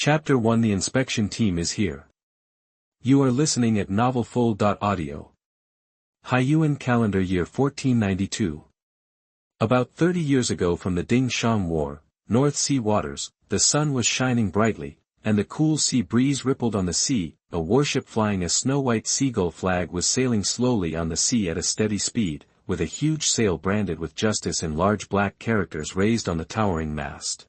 Chapter 1 The inspection team is here. You are listening at novelfull.audio. Haiyuan calendar year 1492. About 30 years ago from the Ding Shang War, North Sea waters, the sun was shining brightly, and the cool sea breeze rippled on the sea. A warship flying a snow-white seagull flag was sailing slowly on the sea at a steady speed, with a huge sail branded with justice in large black characters raised on the towering mast.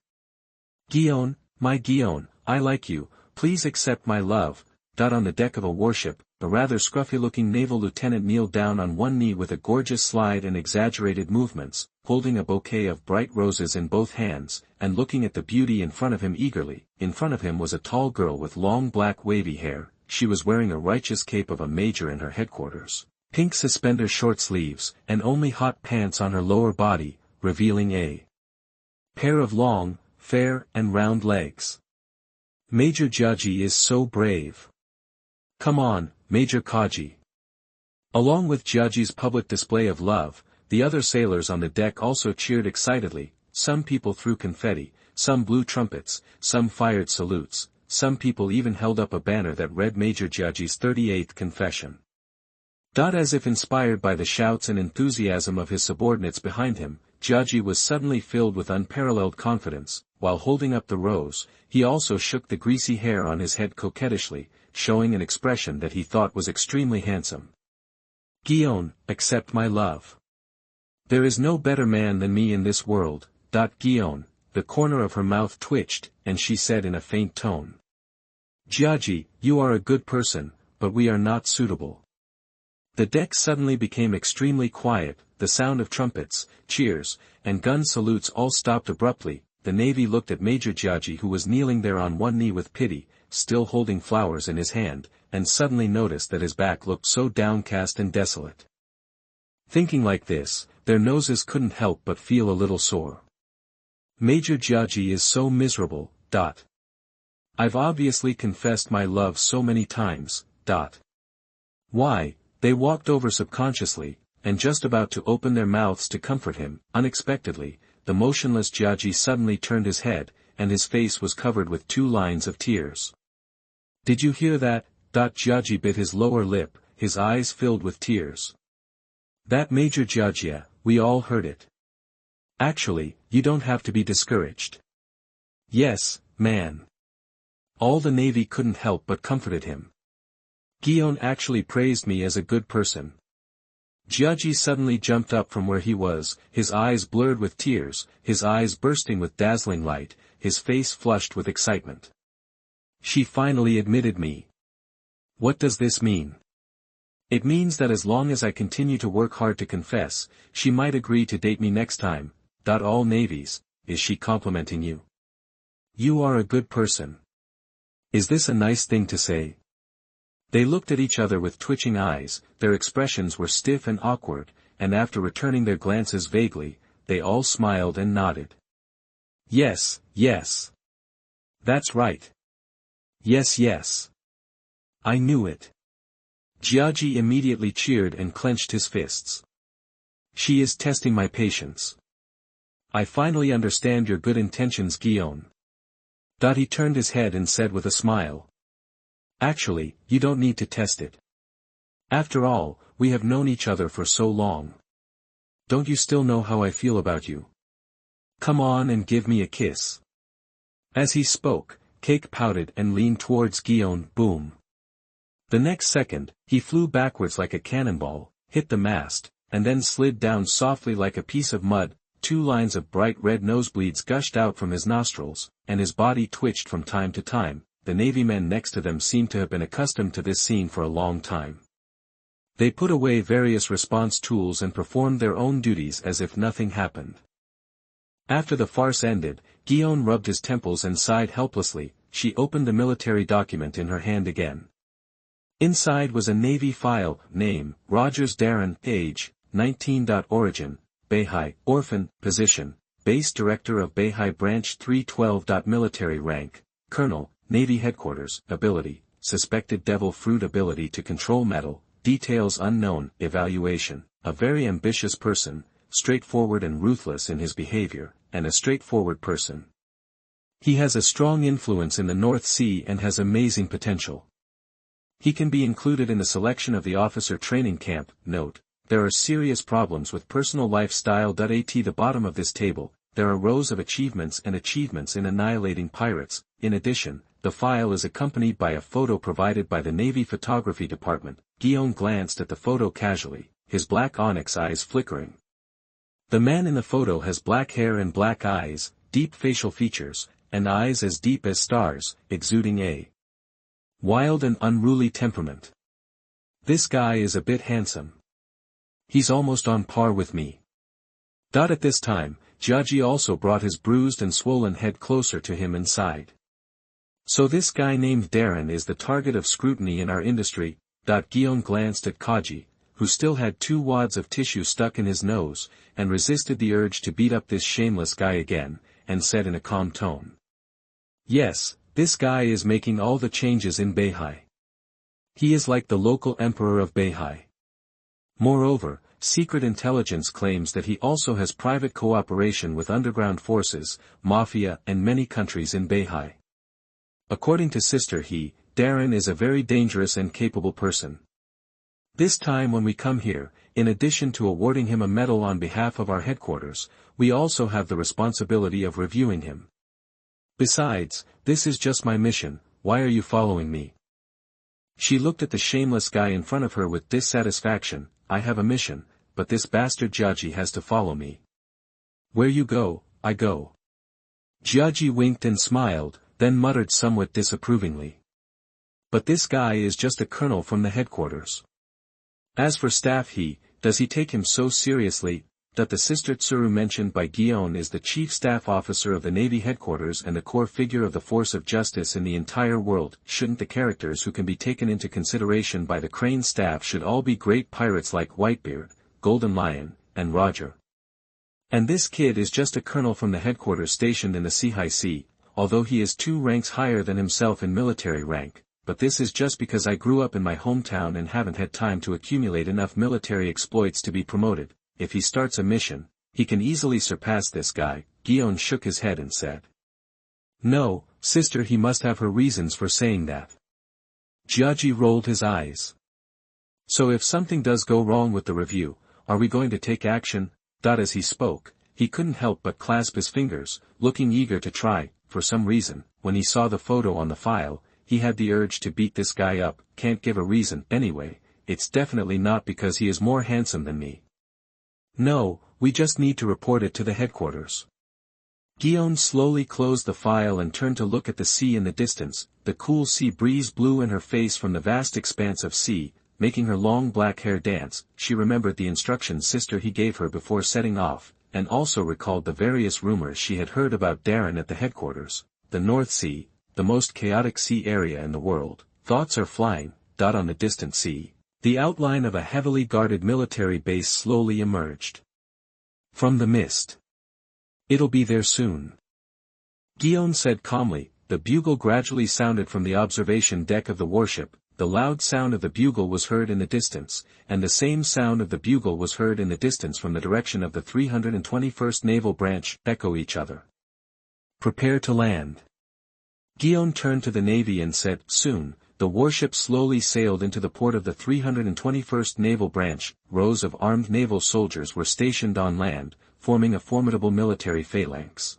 Guion, my Guion, I like you, please accept my love. On the deck of a warship, a rather scruffy-looking naval lieutenant kneeled down on one knee with a gorgeous slide and exaggerated movements, holding a bouquet of bright roses in both hands, and looking at the beauty in front of him eagerly. In front of him was a tall girl with long black wavy hair. She was wearing a righteous cape of a major in her headquarters, pink suspender short sleeves, and only hot pants on her lower body, revealing a pair of long, fair, and round legs. Major Jaji is so brave. Come on, Major Kaji. Along with Jaji's public display of love, the other sailors on the deck also cheered excitedly. Some people threw confetti, some blew trumpets, some fired salutes, some people even held up a banner that read Major Jaji's 38th confession. As if inspired by the shouts and enthusiasm of his subordinates behind him, Jaji was suddenly filled with unparalleled confidence. While holding up the rose, he also shook the greasy hair on his head coquettishly, showing an expression that he thought was extremely handsome. Guion, accept my love. There is no better man than me in this world. Guion, the corner of her mouth twitched, and she said in a faint tone. Jaji, you are a good person, but we are not suitable. The deck suddenly became extremely quiet. The sound of trumpets, cheers, and gun salutes all stopped abruptly. The Navy looked at Major Jaji, who was kneeling there on one knee with pity, still holding flowers in his hand, and suddenly noticed that his back looked so downcast and desolate. Thinking like this, their noses couldn't help but feel a little sore. Major Jaji is so miserable. I've obviously confessed my love so many times. Why? They walked over subconsciously, and just about to open their mouths to comfort him. Unexpectedly, the motionless Jaji suddenly turned his head, and his face was covered with 2 lines of tears. Did you hear that? Jaji bit his lower lip, his eyes filled with tears. That Major Jaji, we all heard it. Actually, you don't have to be discouraged. Yes, man. All the Navy couldn't help but comforted him. Guion actually praised me as a good person. Jaji suddenly jumped up from where he was, his eyes blurred with tears, his eyes bursting with dazzling light, his face flushed with excitement. She finally admitted me. What does this mean? It means that as long as I continue to work hard to confess, she might agree to date me next time. All navies, is she complimenting you? You are a good person. Is this a nice thing to say? They looked at each other with twitching eyes, their expressions were stiff and awkward, and after returning their glances vaguely, they all smiled and nodded. Yes, yes. That's right. Yes, yes. I knew it. Jaji immediately cheered and clenched his fists. She is testing my patience. I finally understand your good intentions, Guion. He turned his head and said with a smile. Actually, you don't need to test it. After all, we have known each other for so long. Don't you still know how I feel about you? Come on and give me a kiss. As he spoke, Cake pouted and leaned towards Guion. Boom. The next second, he flew backwards like a cannonball, hit the mast, and then slid down softly like a piece of mud. 2 lines of bright red nosebleeds gushed out from his nostrils, and his body twitched from time to time. The Navy men next to them seemed to have been accustomed to this scene for a long time. They put away various response tools and performed their own duties as if nothing happened. After the farce ended, Guion rubbed his temples and sighed helplessly. She opened the military document in her hand again. Inside was a Navy file. Name, Rogers Darren. Age, 19. Origin, Beihai. Orphan. Position, Base Director of Beihai Branch 312. Military rank, Colonel, Navy Headquarters. Ability, Suspected Devil Fruit. Ability to control metal, details unknown. Evaluation, a very ambitious person, straightforward and ruthless in his behavior, and a straightforward person. He has a strong influence in the North Sea and has amazing potential. He can be included in the selection of the officer training camp. Note, there are serious problems with personal lifestyle. At the bottom of this table, there are rows of achievements and achievements in annihilating pirates. In addition, the file is accompanied by a photo provided by the Navy Photography Department. Guillaume glanced at the photo casually, his black onyx eyes flickering. The man in the photo has black hair and black eyes, deep facial features, and eyes as deep as stars, exuding a wild and unruly temperament. This guy is a bit handsome. He's almost on par with me. At this time, Jiaji also brought his bruised and swollen head closer to him and sighed. So this guy named Darren is the target of scrutiny in our industry. Guillaume glanced at Kaji, who still had 2 wads of tissue stuck in his nose, and resisted the urge to beat up this shameless guy again, and said in a calm tone. Yes, this guy is making all the changes in Beihai. He is like the local emperor of Beihai. Moreover, secret intelligence claims that he also has private cooperation with underground forces, mafia and many countries in Beihai. According to Sister Darren is a very dangerous and capable person. This time when we come here, in addition to awarding him a medal on behalf of our headquarters, we also have the responsibility of reviewing him. Besides, this is just my mission. Why are you following me? She looked at the shameless guy in front of her with dissatisfaction. I have a mission, but this bastard Jiaji has to follow me. Where you go, I go. Jiaji winked and smiled, then muttered somewhat disapprovingly. But this guy is just a colonel from the headquarters. As for staff does he take him so seriously? That the Sister Tsuru mentioned by Guillaume is the chief staff officer of the Navy headquarters and the core figure of the force of justice in the entire world. Shouldn't the characters who can be taken into consideration by the Crane staff should all be great pirates like Whitebeard, Golden Lion, and Roger? And this kid is just a colonel from the headquarters stationed in the Beihai Sea, although he is 2 ranks higher than himself in military rank, but this is just because I grew up in my hometown and haven't had time to accumulate enough military exploits to be promoted. If he starts a mission, he can easily surpass this guy. Guillaume shook his head and said. No, sister, he must have her reasons for saying that. Jiaji rolled his eyes. So if something does go wrong with the review, are we going to take action? As he spoke, he couldn't help but clasp his fingers, looking eager to try. For some reason, when he saw the photo on the file, he had the urge to beat this guy up. Can't give a reason. Anyway, it's definitely not because he is more handsome than me. No, we just need to report it to the headquarters. Guillaume slowly closed the file and turned to look at the sea in the distance. The cool sea breeze blew in her face from the vast expanse of sea, making her long black hair dance. She remembered the instructions Sister gave her before setting off, and also recalled the various rumors she had heard about Darren at the headquarters. The North Sea, the most chaotic sea area in the world. Thoughts are flying. On the distant sea, the outline of a heavily guarded military base slowly emerged from the mist. It'll be there soon. Guillaume said calmly. The bugle gradually sounded from the observation deck of the warship. The loud sound of the bugle was heard in the distance, and the same sound of the bugle was heard in the distance from the direction of the 321st Naval Branch. Echo each other. Prepare to land. Guillaume turned to the Navy and said, soon. The warship slowly sailed into the port of the 321st Naval Branch. Rows of armed naval soldiers were stationed on land, forming a formidable military phalanx.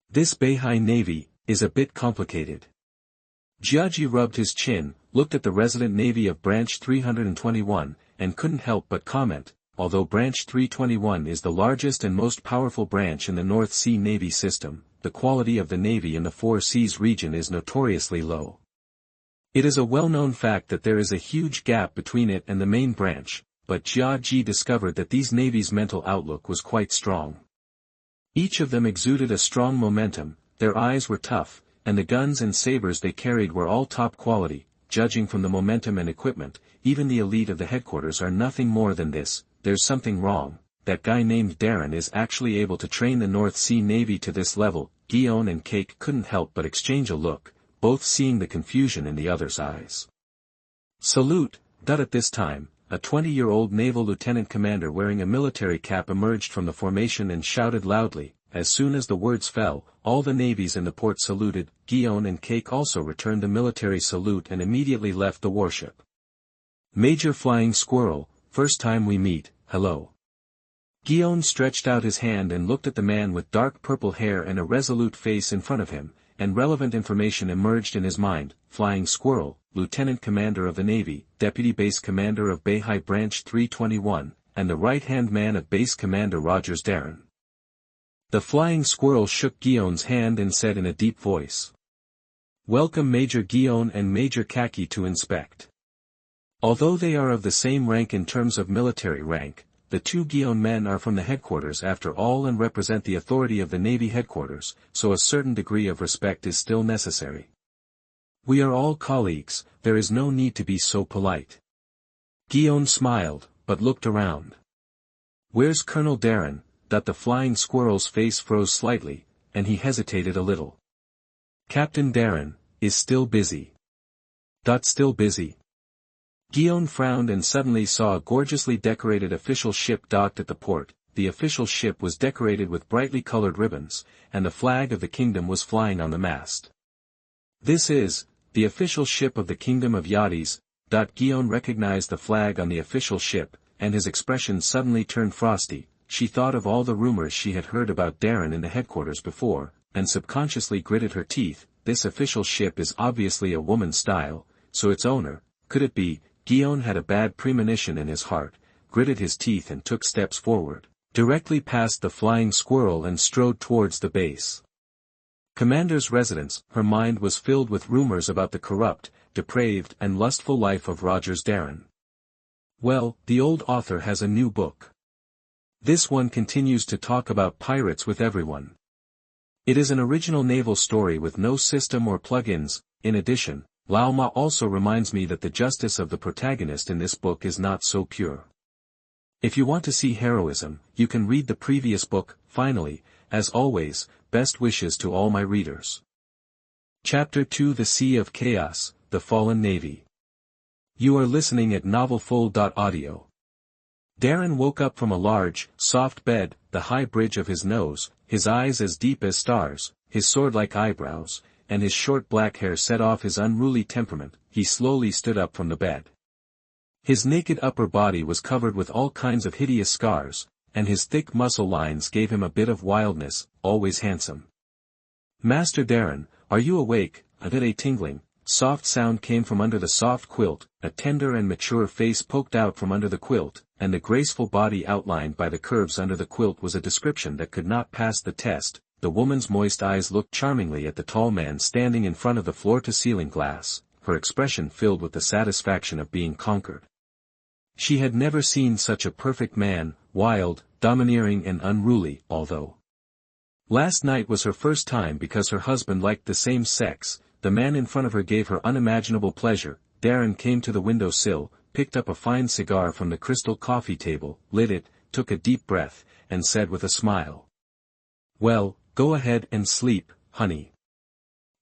This Beihai Navy is a bit complicated. Jiaji rubbed his chin, looked at the resident navy of Branch 321, and couldn't help but comment, although Branch 321 is the largest and most powerful branch in the North Sea Navy system, the quality of the navy in the Four Seas region is notoriously low. It is a well-known fact that there is a huge gap between it and the main branch, but Jiaji discovered that these navies' mental outlook was quite strong. Each of them exuded a strong momentum, their eyes were tough, and the guns and sabers they carried were all top quality. Judging from the momentum and equipment, even the elite of the headquarters are nothing more than this. There's something wrong. That guy named Darren is actually able to train the North Sea Navy to this level. Guillaume and Cake couldn't help but exchange a look, both seeing the confusion in the other's eyes. Salute! At this time, a 20-year-old naval lieutenant commander wearing a military cap emerged from the formation and shouted loudly, as soon as the words fell, all the navies in the port saluted. Guion and Cake also returned the military salute and immediately left the warship. Major Flying Squirrel, first time we meet, hello. Guion stretched out his hand and looked at the man with dark purple hair and a resolute face in front of him, and relevant information emerged in his mind. Flying Squirrel, Lieutenant Commander of the Navy, Deputy Base Commander of Beihai Branch 321, and the right-hand man of Base Commander Rogers Darren. The Flying Squirrel shook Guion's hand and said in a deep voice, "Welcome Major Guion and Major Kaki to inspect." Although they are of the same rank in terms of military rank, the two Guion men are from the headquarters after all and represent the authority of the Navy headquarters, so a certain degree of respect is still necessary. We are all colleagues, there is no need to be so polite. Guion smiled, but looked around. Where's Colonel Darren? That the Flying Squirrel's face froze slightly, and he hesitated a little. Captain Darren, is still busy. Still busy? Guion frowned and suddenly saw a gorgeously decorated official ship docked at the port. The official ship was decorated with brightly colored ribbons, and the flag of the kingdom was flying on the mast. This is, the official ship of the Kingdom of Yachties. Guion recognized the flag on the official ship, and his expression suddenly turned frosty. She thought of all the rumors she had heard about Darren in the headquarters before, and subconsciously gritted her teeth. This official ship is obviously a woman's style, so its owner, could it be? Guion had a bad premonition in his heart, gritted his teeth and took steps forward, directly past the Flying Squirrel and strode towards the base. Commander's residence. Her mind was filled with rumors about the corrupt, depraved and lustful life of Rogers Darren. Well, the old author has a new book. This one continues to talk about pirates with everyone. It is an original naval story with no system or plugins. In addition, Lao Ma also reminds me that the justice of the protagonist in this book is not so pure. If you want to see heroism, you can read the previous book. Finally, as always, best wishes to all my readers. Chapter 2: The Sea of Chaos, The Fallen Navy. You are listening at novelfull.audio. Darren woke up from a large, soft bed, the high bridge of his nose, his eyes as deep as stars, his sword-like eyebrows, and his short black hair set off his unruly temperament. He slowly stood up from the bed. His naked upper body was covered with all kinds of hideous scars, and his thick muscle lines gave him a bit of wildness. Always handsome. Master Darren, are you awake? A tingling, soft sound came from under the soft quilt. A tender and mature face poked out from under the quilt, and the graceful body outlined by the curves under the quilt was a description that could not pass the test. The woman's moist eyes looked charmingly at the tall man standing in front of the floor-to-ceiling glass, her expression filled with the satisfaction of being conquered. She had never seen such a perfect man, wild, domineering and unruly. Although last night was her first time because her husband liked the same sex, the man in front of her gave her unimaginable pleasure. Darren came to the window sill, picked up a fine cigar from the crystal coffee table, lit it, took a deep breath, and said with a smile, "Well, go ahead and sleep, honey.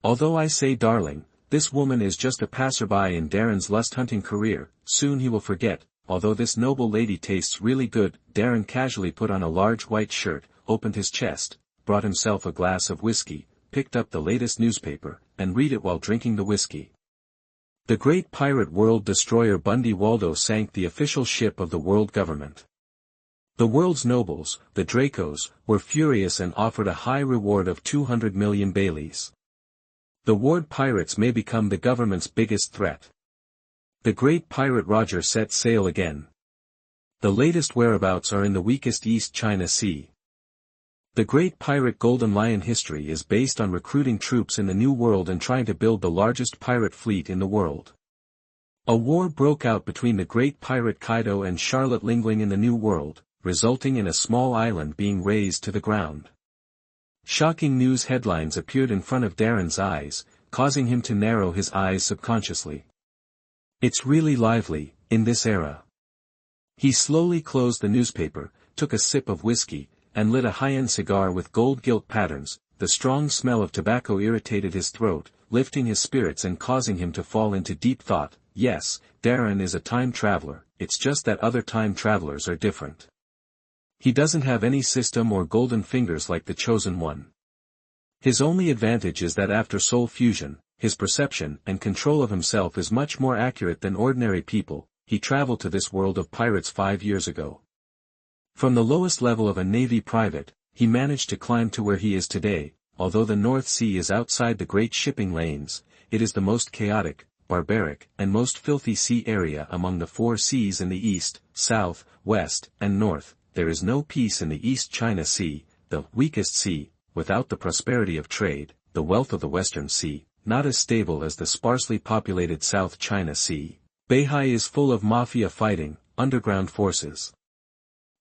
Although I say darling, this woman is just a passerby in Darren's lust-hunting career. Soon he will forget. Although this noble lady tastes really good." Darren casually put on a large white shirt, opened his chest, brought himself a glass of whiskey, picked up the latest newspaper, and read it while drinking the whiskey. The great pirate world destroyer Bundy Waldo sank the official ship of the world government. The world's nobles, the Dracos, were furious and offered a high reward of 200 million Baileys. The ward pirates may become the government's biggest threat. The great pirate Roger set sail again. The latest whereabouts are in the weakest East China Sea. The great pirate Golden Lion history is based on recruiting troops in the New World and trying to build the largest pirate fleet in the world. A war broke out between the great pirate Kaido and Charlotte Lingling in the New World, resulting in a small island being razed to the ground. Shocking news headlines appeared in front of Darren's eyes, causing him to narrow his eyes subconsciously. It's really lively, in this era. He slowly closed the newspaper, took a sip of whiskey, and lit a high-end cigar with gold gilt patterns. The strong smell of tobacco irritated his throat, lifting his spirits and causing him to fall into deep thought. Yes, Darren is a time traveler, it's just that other time travelers are different. He doesn't have any system or golden fingers like the Chosen One. His only advantage is that after soul fusion, his perception and control of himself is much more accurate than ordinary people. He traveled to this world of pirates 5 years ago. From the lowest level of a Navy private, he managed to climb to where he is today. Although the North Sea is outside the great shipping lanes, it is the most chaotic, barbaric, and most filthy sea area among the 4 seas in the east, south, west, and north. There is no peace in the East China Sea, the weakest sea, without the prosperity of trade, the wealth of the Western Sea, not as stable as the sparsely populated South China Sea. Beihai is full of mafia fighting, underground forces.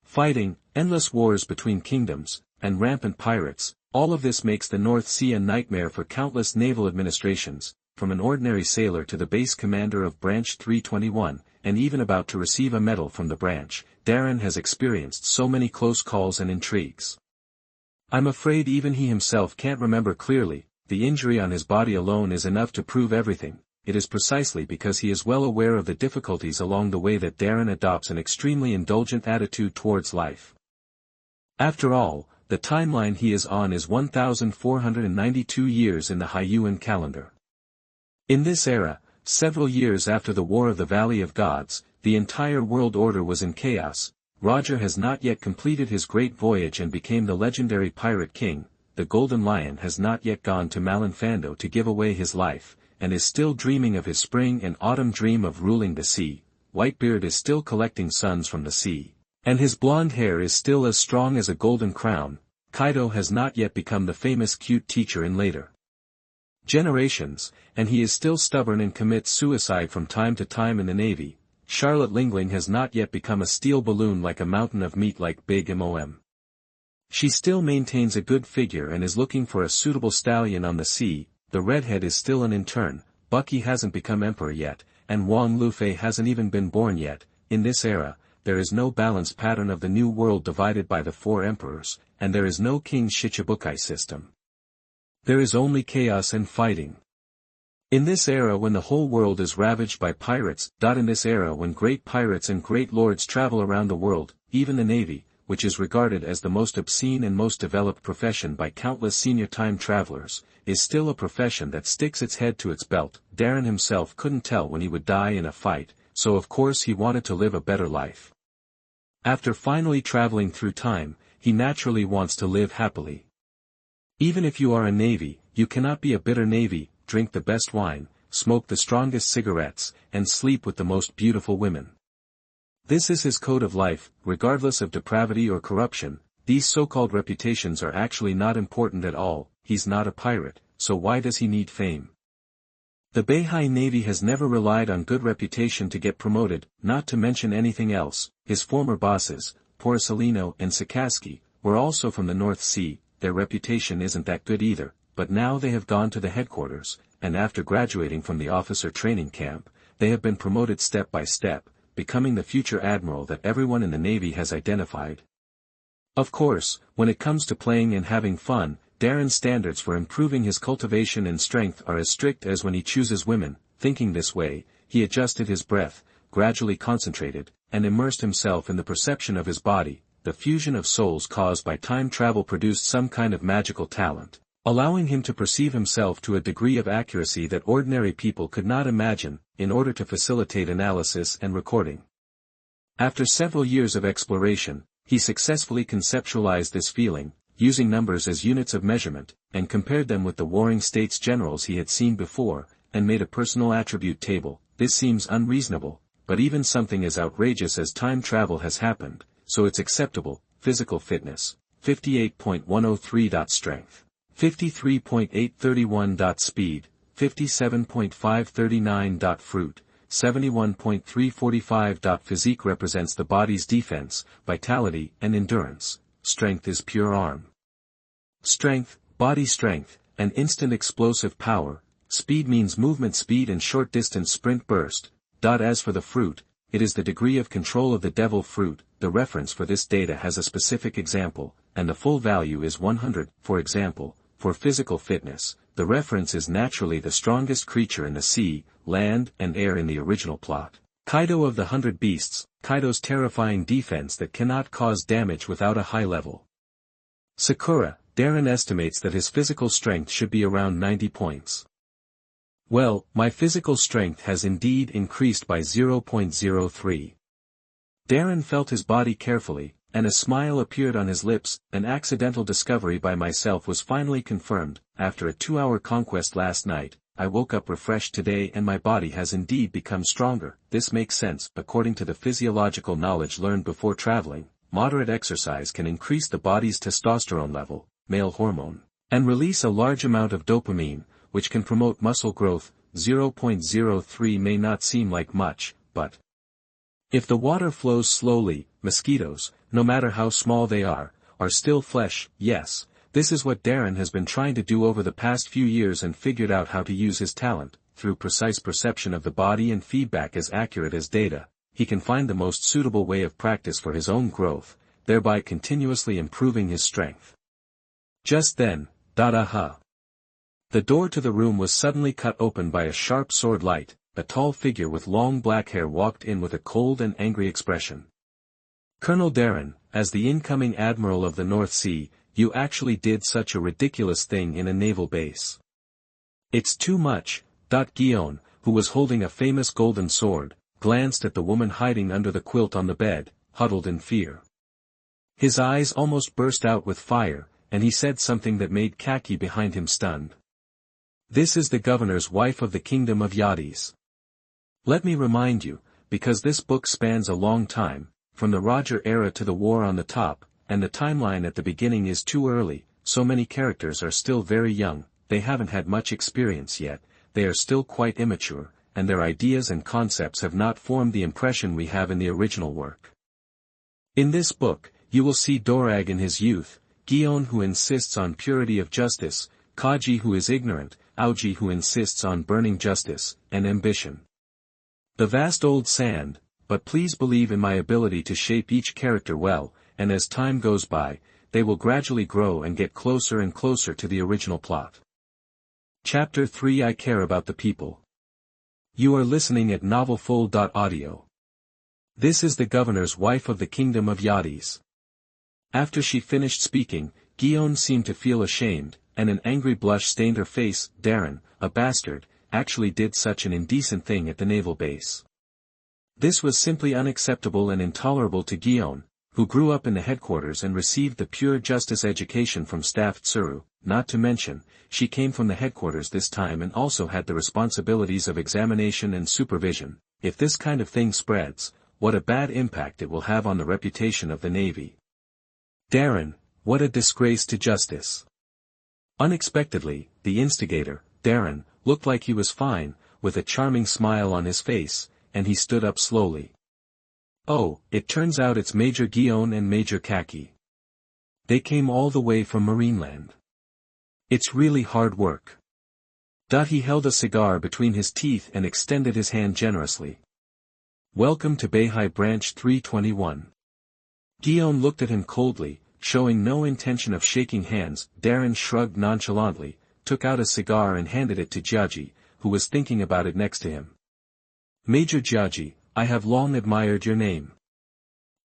Fighting, endless wars between kingdoms, and rampant pirates. All of this makes the North Sea a nightmare for countless naval administrations, from an ordinary sailor to the base commander of Branch 321, and even about to receive a medal from the branch. Darren has experienced so many close calls and intrigues. I'm afraid even he himself can't remember clearly. The injury on his body alone is enough to prove everything. It is precisely because he is well aware of the difficulties along the way that Darren adopts an extremely indulgent attitude towards life. After all, the timeline he is on is 1492 years in the Hyuan calendar. In this era, several years after the War of the Valley of Gods, the entire world order was in chaos. Roger has not yet completed his great voyage and became the legendary pirate king. The Golden Lion has not yet gone to Malinfando to give away his life, and is still dreaming of his spring and autumn dream of ruling the sea. Whitebeard is still collecting suns from the sea, and his blonde hair is still as strong as a golden crown. Kaido has not yet become the famous cute teacher in later generations, and he is still stubborn and commits suicide from time to time in the Navy. Charlotte Lingling has not yet become a steel balloon like a mountain of meat like Big Mom. She still maintains a good figure and is looking for a suitable stallion on the sea. The redhead is still an intern, Bucky hasn't become emperor yet, and Wang Lufei hasn't even been born yet. In this era, there is no balanced pattern of the new world divided by the 4 emperors, and there is no King Shichibukai system. There is only chaos and fighting. In this era when the whole world is ravaged by pirates. In this era when great pirates and great lords travel around the world, even the Navy, which is regarded as the most obscene and most developed profession by countless senior time travelers, is still a profession that sticks its head to its belt. Darren himself couldn't tell when he would die in a fight, so of course he wanted to live a better life. After finally traveling through time, he naturally wants to live happily. Even if you are a Navy, you cannot be a bitter Navy, drink the best wine, smoke the strongest cigarettes, and sleep with the most beautiful women. This is his code of life, regardless of depravity or corruption. These so-called reputations are actually not important at all. He's not a pirate, so why does he need fame? The Beihai Navy has never relied on good reputation to get promoted, not to mention anything else. His former bosses, Porcelino and Sakaski, were also from the North Sea. Their reputation isn't that good either, but now they have gone to the headquarters, and after graduating from the officer training camp, they have been promoted step by step, becoming the future admiral that everyone in the Navy has identified. Of course, when it comes to playing and having fun, Darren's standards for improving his cultivation and strength are as strict as when he chooses women. Thinking this way, he adjusted his breath, gradually concentrated, and immersed himself in the perception of his body. The fusion of souls caused by time travel produced some kind of magical talent, allowing him to perceive himself to a degree of accuracy that ordinary people could not imagine, in order to facilitate analysis and recording. After several years of exploration, he successfully conceptualized this feeling, using numbers as units of measurement, and compared them with the warring states generals he had seen before, and made a personal attribute table. This seems unreasonable, but even something as outrageous as time travel has happened, so it's acceptable. Physical fitness, 58.103. Strength, 53.831. Speed, 57.539. Fruit, 71.345. Physique represents the body's defense, vitality and endurance. Strength is pure arm strength, body strength, and instant explosive power. Speed means movement speed and short distance sprint burst. As for the fruit, it is the degree of control of the devil fruit. The reference for this data has a specific example, and the full value is 100. For example, for physical fitness, the reference is naturally the strongest creature in the sea, land and air in the original plot. Kaido of the 100 Beasts, Kaido's terrifying defense that cannot cause damage without a high level. Sakura, Darren estimates that his physical strength should be around 90 points. Well, my physical strength has indeed increased by 0.03. Darren felt his body carefully, and a smile appeared on his lips. An accidental discovery by myself was finally confirmed. After a 2-hour conquest last night, I woke up refreshed today and my body has indeed become stronger. This makes sense. According to the physiological knowledge learned before traveling, moderate exercise can increase the body's testosterone level, male hormone, and release a large amount of dopamine, which can promote muscle growth. 0.03 may not seem like much, but if the water flows slowly, mosquitoes, no matter how small they are still flesh. Yes, this is what Darren has been trying to do over the past few years and figured out how to use his talent. Through precise perception of the body and feedback as accurate as data, he can find the most suitable way of practice for his own growth, thereby continuously improving his strength. Just then, the door to the room was suddenly cut open by a sharp sword light. A tall figure with long black hair walked in with a cold and angry expression. Colonel Darren, as the incoming admiral of the North Sea, you actually did such a ridiculous thing in a naval base. It's too much. Guion, who was holding a famous golden sword, glanced at the woman hiding under the quilt on the bed, huddled in fear. His eyes almost burst out with fire, and he said something that made Kaki behind him stunned. This is the governor's wife of the kingdom of Yadis. Let me remind you, because this book spans a long time, from the Roger era to the war on the top, and the timeline at the beginning is too early. So many characters are still very young, they haven't had much experience yet, they are still quite immature, and their ideas and concepts have not formed the impression we have in the original work. In this book, you will see Dorag in his youth, Gion who insists on purity of justice, Kaji who is ignorant, Aoji who insists on burning justice, and ambition. The vast old sand, but please believe in my ability to shape each character well, and as time goes by, they will gradually grow and get closer and closer to the original plot. Chapter 3 I Care About the People. You are listening at novelfull.audio. This is the governor's wife of the kingdom of Yadis. After she finished speaking, Gion seemed to feel ashamed, and an angry blush stained her face. Darren, a bastard, actually did such an indecent thing at the naval base. This was simply unacceptable and intolerable to Gion, who grew up in the headquarters and received the pure justice education from Staff Tsuru, not to mention, she came from the headquarters this time and also had the responsibilities of examination and supervision. If this kind of thing spreads, what a bad impact it will have on the reputation of the Navy. Darren, what a disgrace to justice. Unexpectedly, the instigator, Darren, looked like he was fine, with a charming smile on his face, and he stood up slowly. Oh, it turns out it's Major Gion and Major Kaki. They came all the way from Marineland. It's really hard work. He held a cigar between his teeth and extended his hand generously. Welcome to Beihai Branch 321. Gion looked at him coldly, showing no intention of shaking hands. Darren shrugged nonchalantly, took out a cigar and handed it to Jiaji, who was thinking about it next to him. Major Jiaji, I have long admired your name.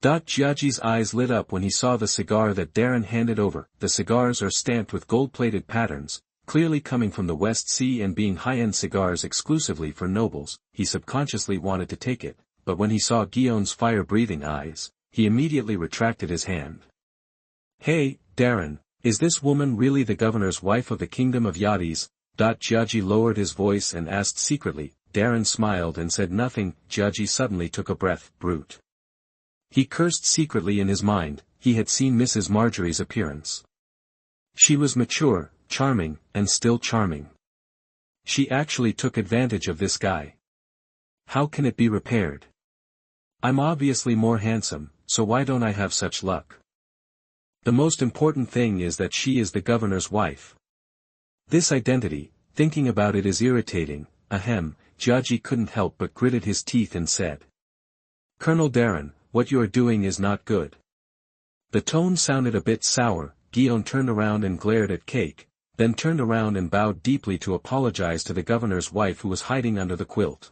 Jiaji's eyes lit up when he saw the cigar that Darren handed over. The cigars are stamped with gold-plated patterns, clearly coming from the West Sea and being high-end cigars exclusively for nobles. He subconsciously wanted to take it, but when he saw Gion's fire-breathing eyes, he immediately retracted his hand. Hey, Darren, is this woman really the governor's wife of the kingdom of Yadis? Jiaji lowered his voice and asked secretly. Darren smiled and said nothing. Jiaji suddenly took a breath. Brute. He cursed secretly in his mind. He had seen Mrs. Marjorie's appearance. She was mature, charming, and still charming. She actually took advantage of this guy. How can it be repaired? I'm obviously more handsome, so why don't I have such luck? The most important thing is that she is the governor's wife. This identity, thinking about it is irritating. Ahem. Jiaji couldn't help but gritted his teeth and said. Colonel Darren, what you are doing is not good. The tone sounded a bit sour. Gion turned around and glared at Cake, then turned around and bowed deeply to apologize to the governor's wife who was hiding under the quilt.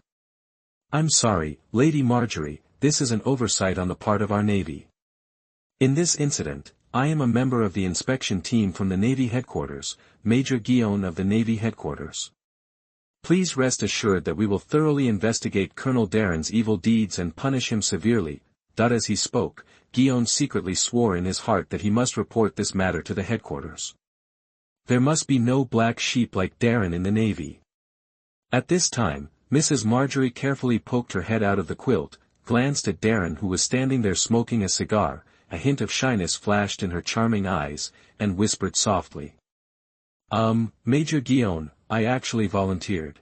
I'm sorry, Lady Marjorie, this is an oversight on the part of our Navy. In this incident, I am a member of the inspection team from the Navy headquarters, Major Guillaume of the Navy headquarters. Please rest assured that we will thoroughly investigate Colonel Darren's evil deeds and punish him severely. As he spoke, Guillaume secretly swore in his heart that he must report this matter to the headquarters. There must be no black sheep like Darren in the Navy. At this time, Mrs. Marjorie carefully poked her head out of the quilt, glanced at Darren who was standing there smoking a cigar, a hint of shyness flashed in her charming eyes, and whispered softly. Major Guillaume, I actually volunteered.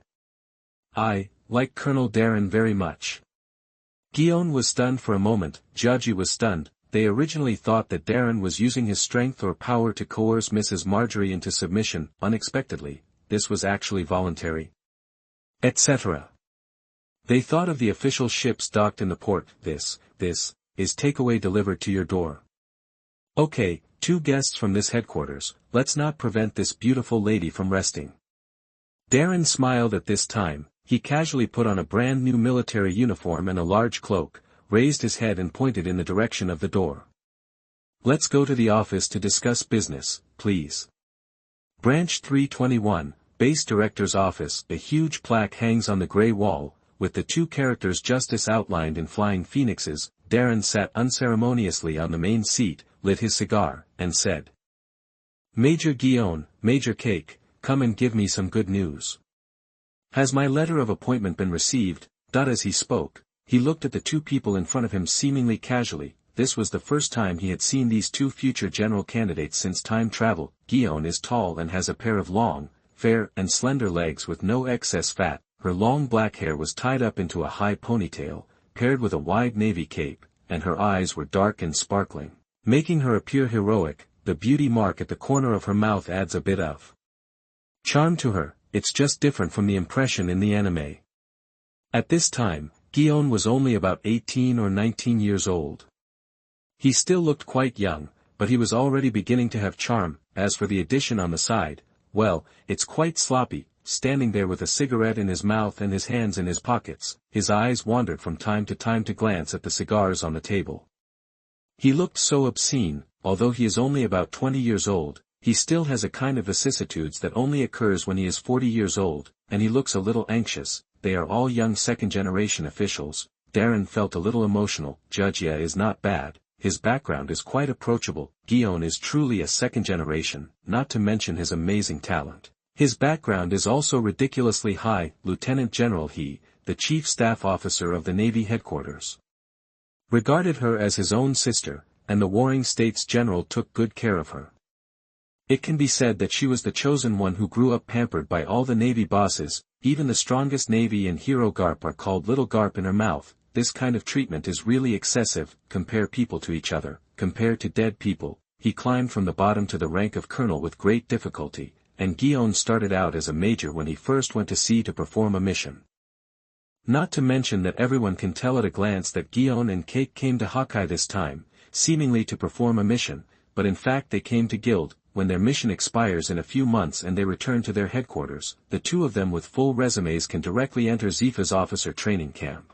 I like Colonel Darren very much. Guillaume was stunned for a moment, Judgy was stunned. They originally thought that Darren was using his strength or power to coerce Mrs. Marjorie into submission. Unexpectedly, this was actually voluntary. Etc. They thought of the official ships docked in the port. This is takeaway delivered to your door. Okay, 2 guests from this headquarters, let's not prevent this beautiful lady from resting. Darren smiled at this time. He casually put on a brand new military uniform and a large cloak, raised his head and pointed in the direction of the door. Let's go to the office to discuss business, please. Branch 321, Base Director's Office. A huge plaque hangs on the gray wall, with the 2 characters Justice outlined in flying phoenixes. Darren sat unceremoniously on the main seat, lit his cigar, and said, Major Guillaume, Major Cake, come and give me some good news. Has my letter of appointment been received? As he spoke, he looked at the 2 people in front of him seemingly casually. This was the first time he had seen these 2 future general candidates since time travel. Guillaume is tall and has a pair of long, fair and slender legs with no excess fat. Her long black hair was tied up into a high ponytail, paired with a wide navy cape, and her eyes were dark and sparkling, making her appear heroic. The beauty mark at the corner of her mouth adds a bit of charm to her. It's just different from the impression in the anime. At this time, Guillaume was only about 18 or 19 years old. He still looked quite young, but he was already beginning to have charm. As for the addition on the side, well, it's quite sloppy. Standing there with a cigarette in his mouth and his hands in his pockets, his eyes wandered from time to glance at the cigars on the table. He looked so obscene. Although he is only about 20 years old, he still has a kind of vicissitudes that only occurs when he is 40 years old, and he looks a little anxious. They are all young second-generation officials. Darren felt a little emotional. Judgia is not bad, his background is quite approachable. Guillaume is truly a second-generation, not to mention his amazing talent. His background is also ridiculously high. Lieutenant General he, the Chief Staff Officer of the Navy headquarters, regarded her as his own sister, and the Warring States General took good care of her. It can be said that she was the chosen one who grew up pampered by all the Navy bosses. Even the strongest Navy and hero Garp are called Little Garp in her mouth. This kind of treatment is really excessive. Compare people to each other, compare to dead people. He climbed from the bottom to the rank of colonel with great difficulty, and Guillaume started out as a major when he first went to sea to perform a mission. Not to mention that everyone can tell at a glance that Guillaume and Cake came to Hawkeye this time, seemingly to perform a mission, but in fact they came to Guild. When their mission expires in a few months and they return to their headquarters, the 2 of them with full resumes can directly enter Zifa's officer training camp.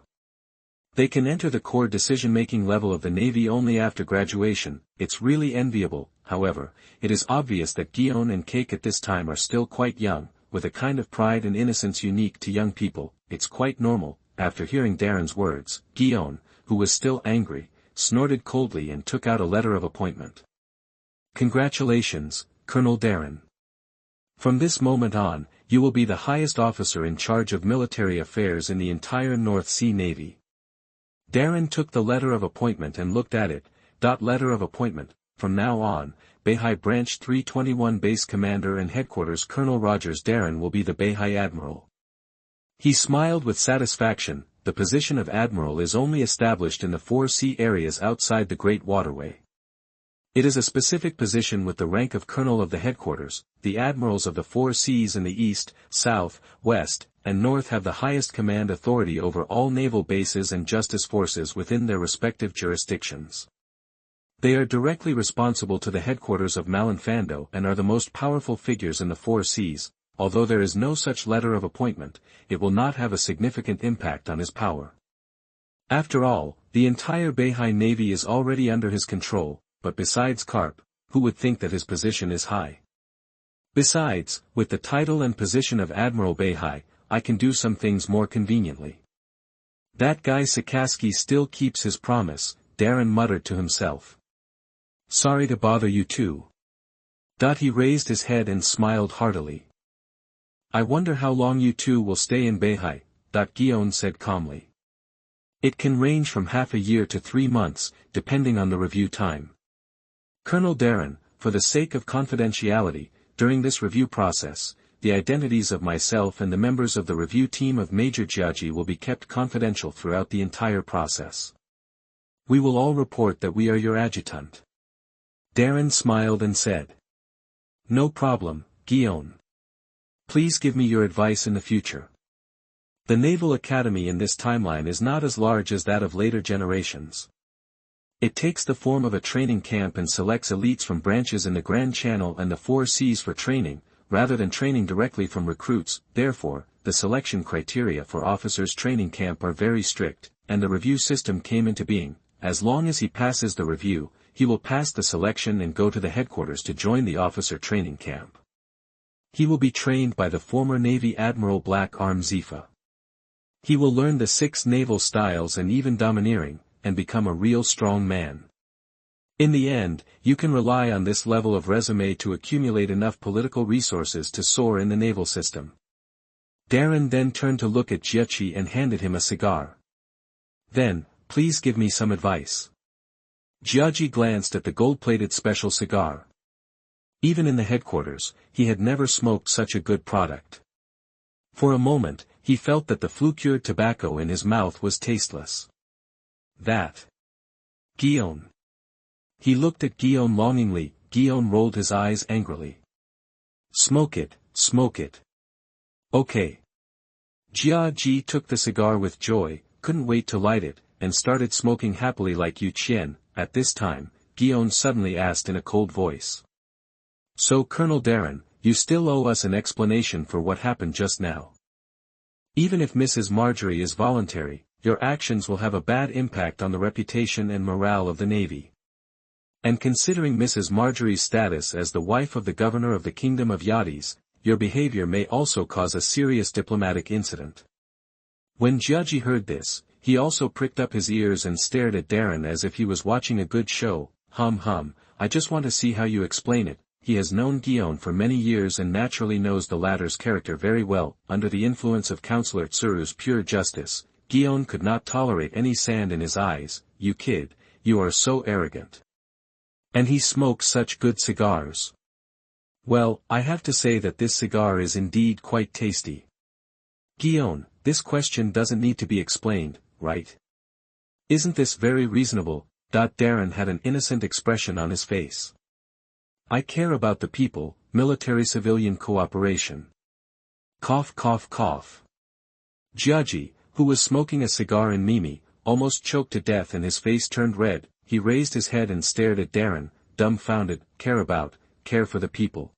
They can enter the core decision-making level of the Navy only after graduation. It's really enviable. However, it is obvious that Guillaume and Cake at this time are still quite young, with a kind of pride and innocence unique to young people. It's quite normal. After hearing Darren's words, Guillaume, who was still angry, snorted coldly and took out a letter of appointment. Congratulations, Colonel Darren. From this moment on, you will be the highest officer in charge of military affairs in the entire North Sea Navy. Darren took the letter of appointment and looked at it. Letter of appointment. From now on, Beihai Branch 321 Base Commander and Headquarters Colonel Rogers Darren will be the Beihai Admiral. He smiled with satisfaction. The position of Admiral is only established in the 4 sea areas outside the Great Waterway. It is a specific position with the rank of Colonel of the Headquarters. The Admirals of the 4 seas in the East, South, West, and North have the highest command authority over all naval bases and justice forces within their respective jurisdictions. They are directly responsible to the headquarters of MaleProtagonist and are the most powerful figures in the 4 seas. although there is no such letter of appointment, it will not have a significant impact on his power. After all, the entire Beihai Navy is already under his control, but besides Carp, who would think that his position is high? Besides, with the title and position of Admiral Beihai, I can do some things more conveniently. That guy Sikorsky still keeps his promise, Darren muttered to himself. Sorry to bother you too. He raised his head and smiled heartily. I wonder how long you two will stay in Beihai, Guillaume said calmly. It can range from half a year to 3 months, depending on the review time. Colonel Darren, for the sake of confidentiality, during this review process, the identities of myself and the members of the review team of Major Jiaji will be kept confidential throughout the entire process. We will all report that we are your adjutant. Darren smiled and said. No problem, Guillaume. Please give me your advice in the future. The Naval Academy in this timeline is not as large as that of later generations. It takes the form of a training camp and selects elites from branches in the Grand Channel and the 4 Seas for training, rather than training directly from recruits. Therefore, the selection criteria for officers' training camp are very strict, and the review system came into being. As long as he passes the review, he will pass the selection and go to the headquarters to join the officer training camp. He will be trained by the former Navy Admiral Black Arm Zifa. He will learn the 6 naval styles and even domineering, and become a real strong man. In the end, you can rely on this level of resume to accumulate enough political resources to soar in the naval system. Darren then turned to look at Jiachi and handed him a cigar. Then, please give me some advice. Jiaji glanced at the gold-plated special cigar. Even in the headquarters, he had never smoked such a good product. For a moment, he felt that the flue-cured tobacco in his mouth was tasteless. That. Guillaume. He looked at Guillaume longingly. Guillaume rolled his eyes angrily. Smoke it, smoke it. Okay. Jia Ji took the cigar with joy, couldn't wait to light it, and started smoking happily like Yu Qian. At this time, Guillaume suddenly asked in a cold voice. So Colonel Darren, you still owe us an explanation for what happened just now. Even if Mrs. Marjorie is voluntary, your actions will have a bad impact on the reputation and morale of the Navy. And considering Mrs. Marjorie's status as the wife of the governor of the Kingdom of Yadis, your behavior may also cause a serious diplomatic incident. When Jiaji heard this, he also pricked up his ears and stared at Darren as if he was watching a good show. I just want to see how you explain it. He has known Guillaume for many years and naturally knows the latter's character very well. Under the influence of Councillor Tsuru's pure justice, Guillaume could not tolerate any sand in his eyes. You kid, you are so arrogant. And he smokes such good cigars. Well, I have to say that this cigar is indeed quite tasty. Guillaume, this question doesn't need to be explained, right? Isn't this very reasonable? Darren had an innocent expression on his face. I care about the people, military-civilian cooperation. Cough cough cough. Jiaji, who was smoking a cigar in Mimi, almost choked to death and his face turned red. He raised his head and stared at Darren, dumbfounded. Care for the people.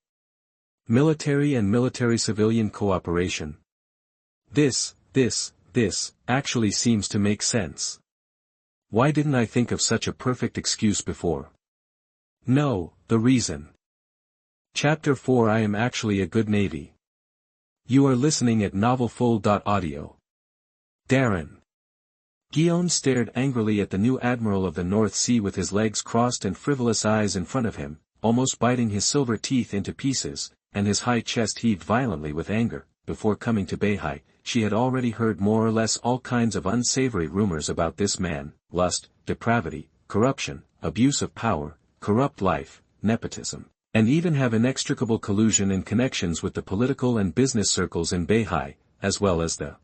Military and military-civilian cooperation. This actually seems to make sense. Why didn't I think of such a perfect excuse before? No, the reason. Chapter 4 I am actually a good Navy. You are listening at novelfull.audio. Darren. Guillaume stared angrily at the new admiral of the North Sea with his legs crossed and frivolous eyes in front of him, almost biting his silver teeth into pieces, and his high chest heaved violently with anger. Before coming to Beihai, she had already heard more or less all kinds of unsavory rumors about this man: lust, depravity, corruption, abuse of power, corrupt life, nepotism, and even have inextricable collusion and connections with the political and business circles in Beihai, as well as the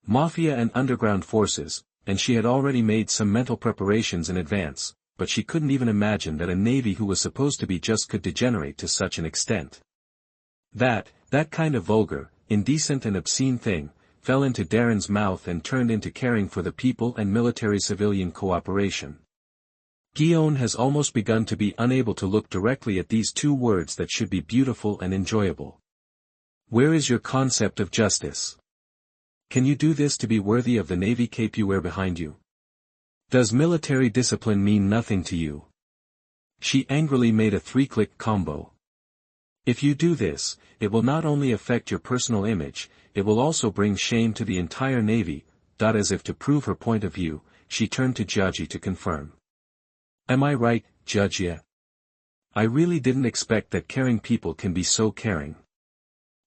mafia and underground forces, and she had already made some mental preparations in advance, but she couldn't even imagine that a navy who was supposed to be just could degenerate to such an extent. That kind of vulgar, indecent and obscene thing, fell into Darren's mouth and turned into caring for the people and military-civilian cooperation. Guillaume has almost begun to be unable to look directly at these two words that should be beautiful and enjoyable. Where is your concept of justice? Can you do this to be worthy of the navy cape you wear behind you? Does military discipline mean nothing to you? She angrily made a 3-click combo. If you do this, it will not only affect your personal image, it will also bring shame to the entire navy. As if to prove her point of view, she turned to Judgy to confirm. Am I right, Judgy? I really didn't expect that caring people can be so caring.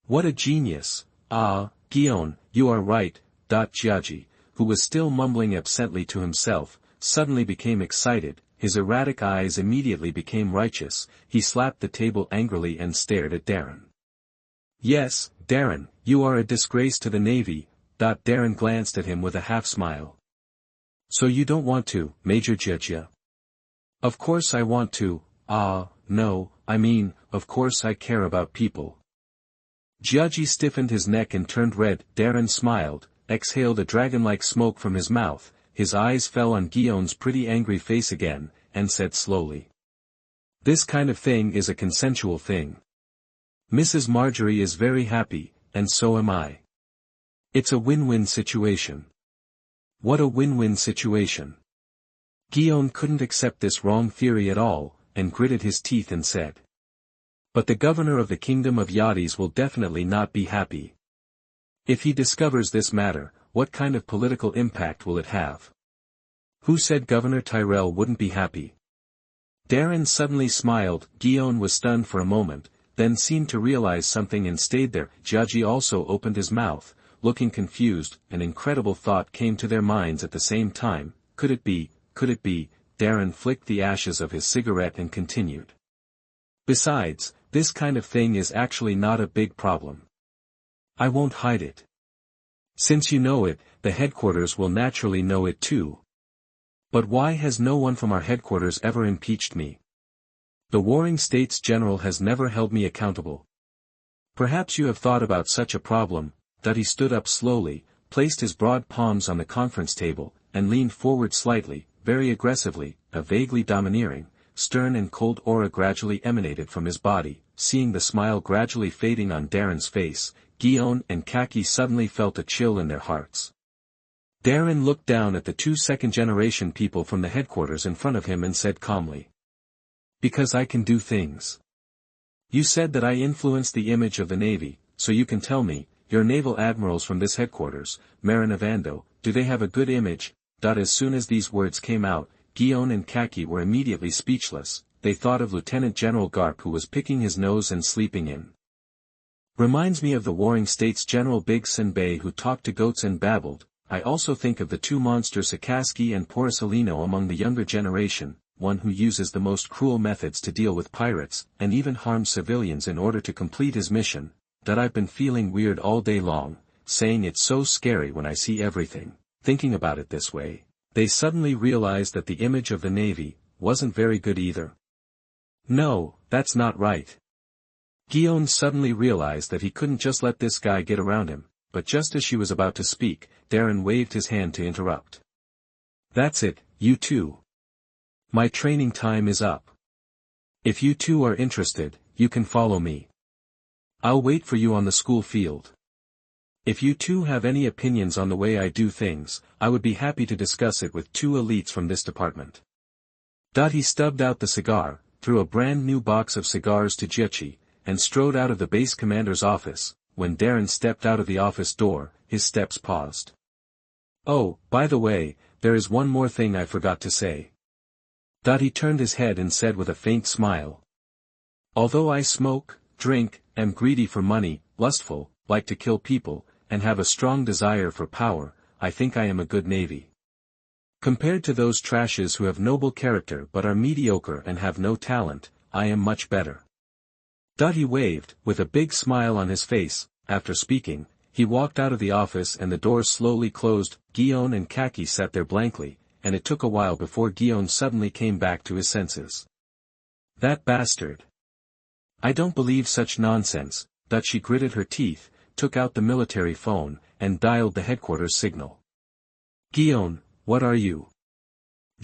What a genius. Ah, Guion, you are right. Judgy, who was still mumbling absently to himself, suddenly became excited. His erratic eyes immediately became righteous. He slapped the table angrily and stared at Darren. Yes, Darren, you are a disgrace to the navy. Darren glanced at him with a half-smile. So you don't want to, Major Judgy? Of course I want to. No, I mean, of course I care about people. Judgy stiffened his neck and turned red. Darren smiled, exhaled a dragon-like smoke from his mouth, his eyes fell on Guion's pretty angry face again, and said slowly. This kind of thing is a consensual thing. Mrs. Marjorie is very happy, and so am I. It's a win-win situation. What a win-win situation. Guion couldn't accept this wrong theory at all, and gritted his teeth and said. But the governor of the kingdom of Yachties will definitely not be happy. If he discovers this matter, what kind of political impact will it have? Who said Governor Tyrell wouldn't be happy? Darren suddenly smiled. Guion was stunned for a moment, then seemed to realize something and stayed there. Judgy also opened his mouth, looking confused. An incredible thought came to their minds at the same time. Could it be? Darren flicked the ashes of his cigarette and continued. Besides, this kind of thing is actually not a big problem. I won't hide it. Since you know it, the headquarters will naturally know it too. But why has no one from our headquarters ever impeached me? The Warring States General has never held me accountable. Perhaps you have thought about such a problem. He stood up slowly, placed his broad palms on the conference table, and leaned forward slightly, very aggressively. A vaguely domineering, stern and cold aura gradually emanated from his body. Seeing the smile gradually fading on Darren's face, Guion and Kaki suddenly felt a chill in their hearts. Darren looked down at the 2 second-generation people from the headquarters in front of him and said calmly. Because I can do things. You said that I influenced the image of the Navy, so you can tell me, your naval admirals from this headquarters, Marinavando, do they have a good image? As soon as these words came out, Guion and Kaki were immediately speechless. They thought of Lieutenant General Garp, who was picking his nose and sleeping in. Reminds me of the Warring States General Big Senbei who talked to goats and babbled. I also think of the 2 monsters Sakaski and Porisolino among the younger generation, one who uses the most cruel methods to deal with pirates, and even harms civilians in order to complete his mission. I've been feeling weird all day long, saying it's so scary when I see everything. Thinking about it this way, they suddenly realized that the image of the Navy wasn't very good either. No, that's not right. Guion suddenly realized that he couldn't just let this guy get around him, but just as she was about to speak, Darren waved his hand to interrupt. That's it, you two. My training time is up. If you two are interested, you can follow me. I'll wait for you on the school field. If you two have any opinions on the way I do things, I would be happy to discuss it with 2 elites from this department. He stubbed out the cigar, threw a brand new box of cigars to Judgy, and strode out of the base commander's office. When Darren stepped out of the office door, his steps paused. Oh, by the way, there is one more thing I forgot to say. He turned his head and said with a faint smile. Although I smoke, drink, am greedy for money, lustful, like to kill people, and have a strong desire for power, I think I am a good Navy. Compared to those trashes who have noble character but are mediocre and have no talent, I am much better. He waved, with a big smile on his face. After speaking, he walked out of the office and the doors slowly closed. Guion and Kaki sat there blankly, and it took a while before Guion suddenly came back to his senses. That bastard. I don't believe such nonsense. She gritted her teeth, took out the military phone, and dialed the headquarters signal. Guion, what are you?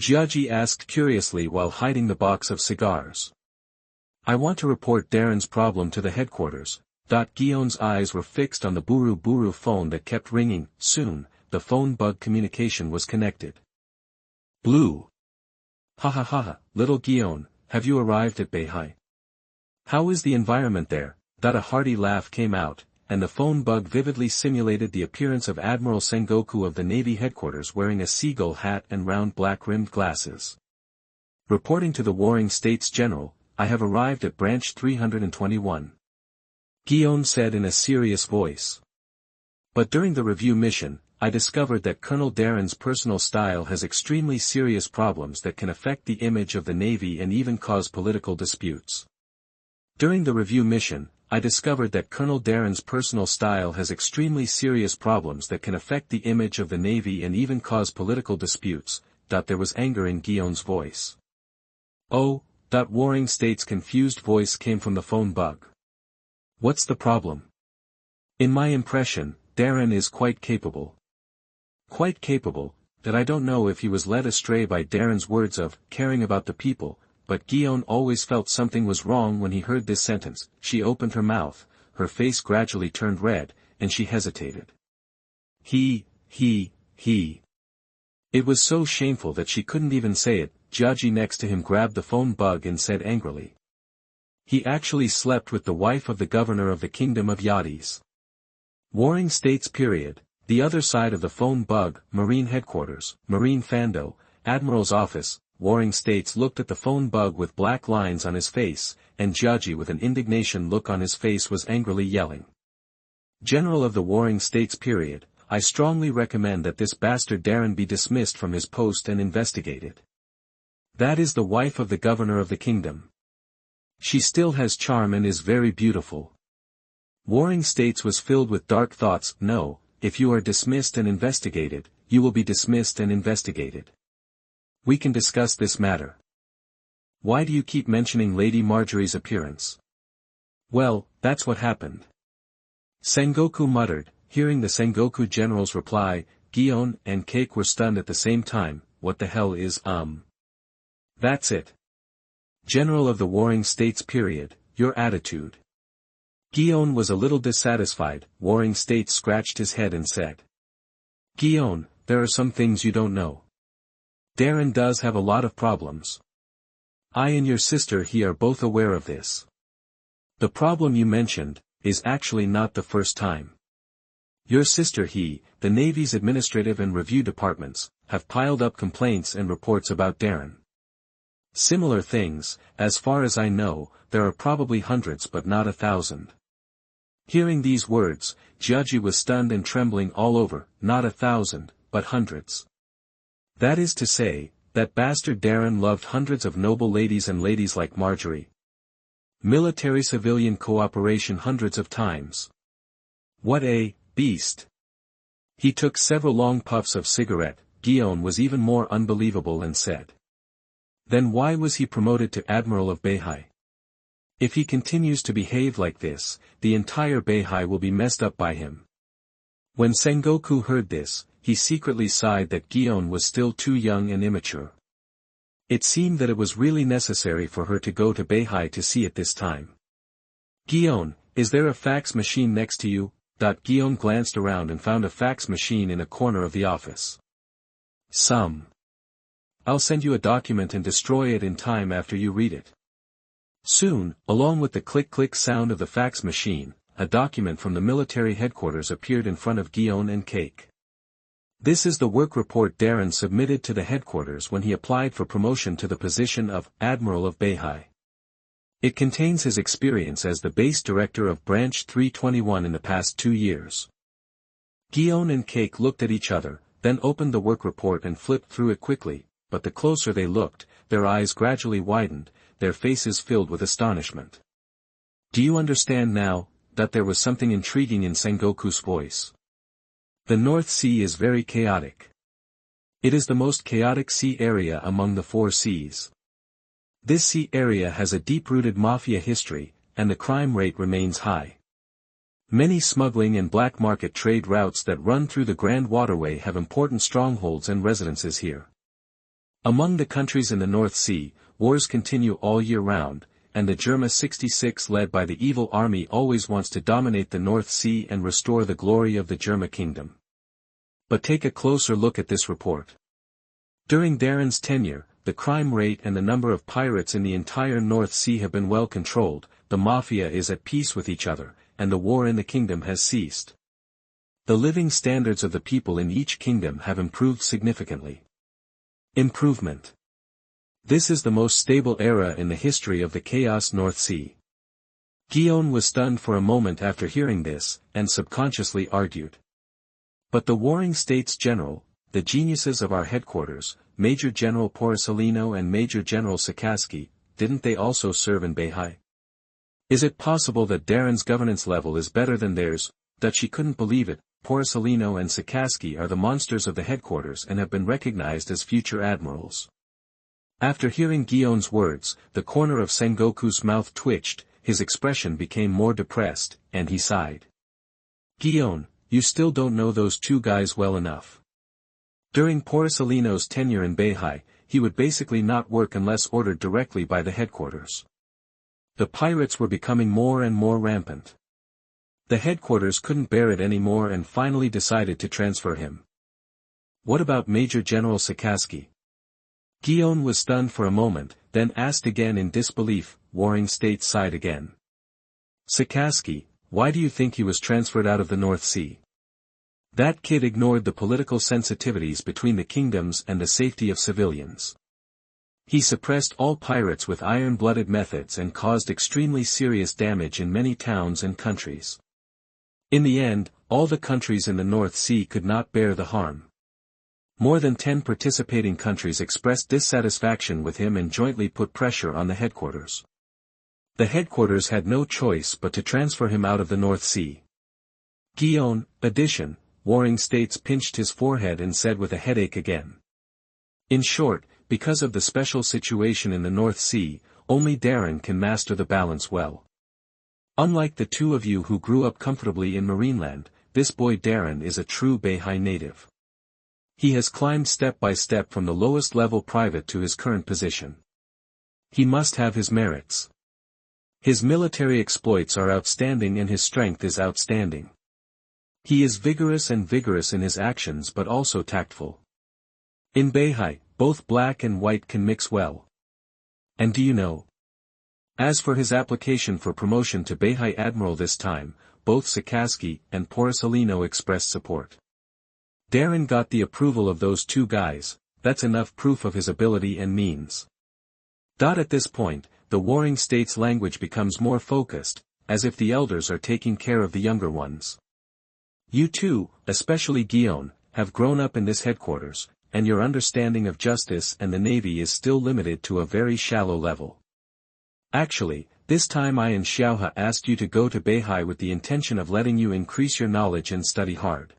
Judgy asked curiously while hiding the box of cigars. I want to report Darren's problem to the headquarters. Guillaume's eyes were fixed on the Buru Buru phone that kept ringing. Soon, the phone bug communication was connected. Blue. Ha ha ha ha, little Guillaume, have you arrived at Beihai? How is the environment there? A hearty laugh came out, and the phone bug vividly simulated the appearance of Admiral Sengoku of the Navy headquarters wearing a seagull hat and round black-rimmed glasses. Reporting to the Warring States General, I have arrived at Branch 321. Guillaume said in a serious voice. But during the review mission, I discovered that Colonel Darren's personal style has extremely serious problems that can affect the image of the Navy and even cause political disputes. During the review mission, I discovered that Colonel Darren's personal style has extremely serious problems that can affect the image of the Navy and even cause political disputes. There was anger in Guillaume's voice. Oh, Warring States' confused voice came from the phone bug. What's the problem? In my impression, Darren is quite capable. Quite capable, that I don't know if he was led astray by Darren's words of caring about the people, but Guillaume always felt something was wrong when he heard this sentence. She opened her mouth, her face gradually turned red, and she hesitated. He. It was so shameful that she couldn't even say it. Jiaji next to him grabbed the phone bug and said angrily. He actually slept with the wife of the governor of the Kingdom of Yadis. Warring States period. The other side of the phone bug, Marine Headquarters, Marine Fando, Admiral's office. Warring States looked at the phone bug with black lines on his face, and Jiaji with an indignation look on his face was angrily yelling. General of the Warring States period, I strongly recommend that this bastard Darren be dismissed from his post and investigated. That is the wife of the governor of the kingdom. She still has charm and is very beautiful. Warring States was filled with dark thoughts. No, if you are dismissed and investigated, you will be dismissed and investigated. We can discuss this matter. Why do you keep mentioning Lady Marjorie's appearance? Well, that's what happened. Sengoku muttered, hearing the Sengoku general's reply. Guillaume and Cake were stunned at the same time. What the hell is That's it. General of the Warring States period, your attitude. Guillaume was a little dissatisfied. Warring States scratched his head and said. Guillaume, there are some things you don't know. Darren does have a lot of problems. I and your sister he are both aware of this. The problem you mentioned, is actually not the first time. Your sister he, the Navy's administrative and review departments, have piled up complaints and reports about Darren. Similar things, as far as I know, there are probably hundreds but not 1,000. Hearing these words, Jiaji was stunned and trembling all over. Not 1,000, but hundreds. That is to say, that bastard Darren loved hundreds of noble ladies and ladies like Marjorie. Military-civilian cooperation hundreds of times. What a beast. He took several long puffs of cigarette. Guillaume was even more unbelievable and said. Then why was he promoted to Admiral of Beihai? If he continues to behave like this, the entire Beihai will be messed up by him. When Sengoku heard this, he secretly sighed that Guillaume was still too young and immature. It seemed that it was really necessary for her to go to Beihai to see at this time. Guillaume, is there a fax machine next to you? Guillaume glanced around and found a fax machine in a corner of the office. I'll send you a document and destroy it in time after you read it. Soon, along with the click-click sound of the fax machine, a document from the military headquarters appeared in front of Guillaume and Cake. This is the work report Darren submitted to the headquarters when he applied for promotion to the position of Admiral of Beihai. It contains his experience as the base director of Branch 321 in the past 2 years. Guillaume and Cake looked at each other, then opened the work report and flipped through it quickly, but the closer they looked, their eyes gradually widened, their faces filled with astonishment. Do you understand now, that there was something intriguing in Sengoku's voice? The North Sea is very chaotic. It is the most chaotic sea area among the 4 seas. This sea area has a deep-rooted mafia history, and the crime rate remains high. Many smuggling and black market trade routes that run through the Grand Waterway have important strongholds and residences here. Among the countries in the North Sea, wars continue all year round, and the Jerma 66 led by the evil army always wants to dominate the North Sea and restore the glory of the Jerma kingdom. But take a closer look at this report. During Darren's tenure, the crime rate and the number of pirates in the entire North Sea have been well controlled, the mafia is at peace with each other, and the war in the kingdom has ceased. The living standards of the people in each kingdom have improved significantly. Improvement. This is the most stable era in the history of the chaos North Sea. Guion was stunned for a moment after hearing this, and subconsciously argued. But the warring States General, the geniuses of our headquarters, Major General Porcellino and Major General Sakaski, didn't they also serve in Beihai? Is it possible that Darren's governance level is better than theirs? That she couldn't believe it. Porcellino and Sakaski are the monsters of the headquarters and have been recognized as future admirals. After hearing Guion's words, the corner of Sengoku's mouth twitched, his expression became more depressed, and he sighed. Guion, you still don't know those two guys well enough. During Porcellino's tenure in Beihai, he would basically not work unless ordered directly by the headquarters. The pirates were becoming more and more rampant. The headquarters couldn't bear it anymore and finally decided to transfer him. What about Major General Sakaski? Guion was stunned for a moment, then asked again in disbelief. Warring States sighed again. Sakaski, why do you think he was transferred out of the North Sea? That kid ignored the political sensitivities between the kingdoms and the safety of civilians. He suppressed all pirates with iron-blooded methods and caused extremely serious damage in many towns and countries. In the end, all the countries in the North Sea could not bear the harm. More than 10 participating countries expressed dissatisfaction with him and jointly put pressure on the headquarters. The headquarters had no choice but to transfer him out of the North Sea. Guion, addition, Warring States pinched his forehead and said with a headache again. In short, because of the special situation in the North Sea, only Darren can master the balance well. Unlike the two of you who grew up comfortably in Marineland, this boy Darren is a true Beihai native. He has climbed step by step from the lowest level private to his current position. He must have his merits. His military exploits are outstanding and his strength is outstanding. He is vigorous in his actions but also tactful. In Beihai, both black and white can mix well. And do you know? As for his application for promotion to Beihai Admiral this time, both Sakaski and Porcellino expressed support. Darren got the approval of those two guys, that's enough proof of his ability and means. At this point, the Warring States language becomes more focused, as if the elders are taking care of the younger ones. You two, especially Guion, have grown up in this headquarters, and your understanding of justice and the Navy is still limited to a very shallow level. Actually, this time I and Xiaohe asked you to go to Beihai with the intention of letting you increase your knowledge and study hard.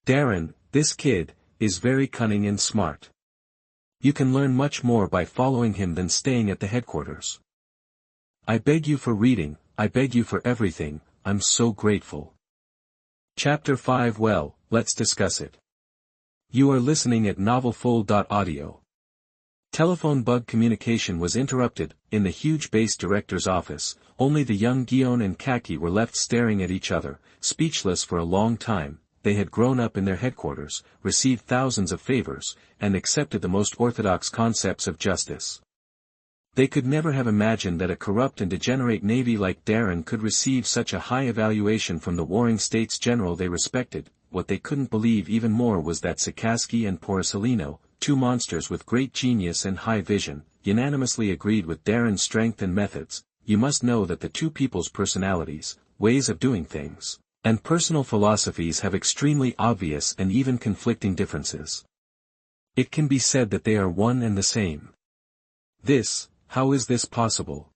Darren, this kid, is very cunning and smart. You can learn much more by following him than staying at the headquarters. I beg you for reading, I beg you for everything, I'm so grateful. Chapter 5. Well, let's discuss it. You are listening at novelfull.audio. Telephone bug communication was interrupted. In the huge base director's office, only the young Guion and Kaki were left staring at each other, speechless for a long time. They had grown up in their headquarters, received thousands of favors, and accepted the most orthodox concepts of justice. They could never have imagined that a corrupt and degenerate navy like Darren could receive such a high evaluation from the Warring States General they respected. What they couldn't believe even more was that Sakaski and Porcellino, two monsters with great genius and high vision, unanimously agreed with Darren's strength and methods. You must know that the two people's personalities, ways of doing things, and personal philosophies have extremely obvious and even conflicting differences. It can be said that they are one and the same. How is this possible?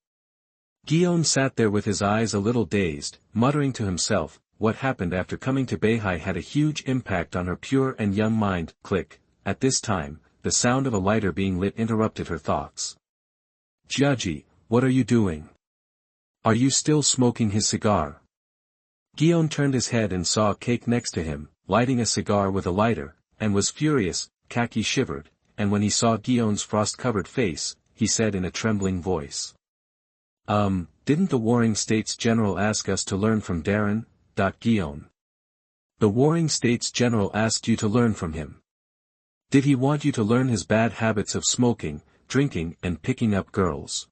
Guion sat there with his eyes a little dazed, muttering to himself. What happened after coming to Beihai had a huge impact on her pure and young mind. Click. At this time, the sound of a lighter being lit interrupted her thoughts. Jiaji, what are you doing? Are you still smoking his cigar? Guion turned his head and saw Cake next to him, lighting a cigar with a lighter, and was furious. Kaki shivered, and when he saw Guion's frost-covered face, he said in a trembling voice. Didn't the Warring States General ask us to learn from Darren? Guion. The Warring States General asked you to learn from him. Did he want you to learn his bad habits of smoking, drinking and picking up girls?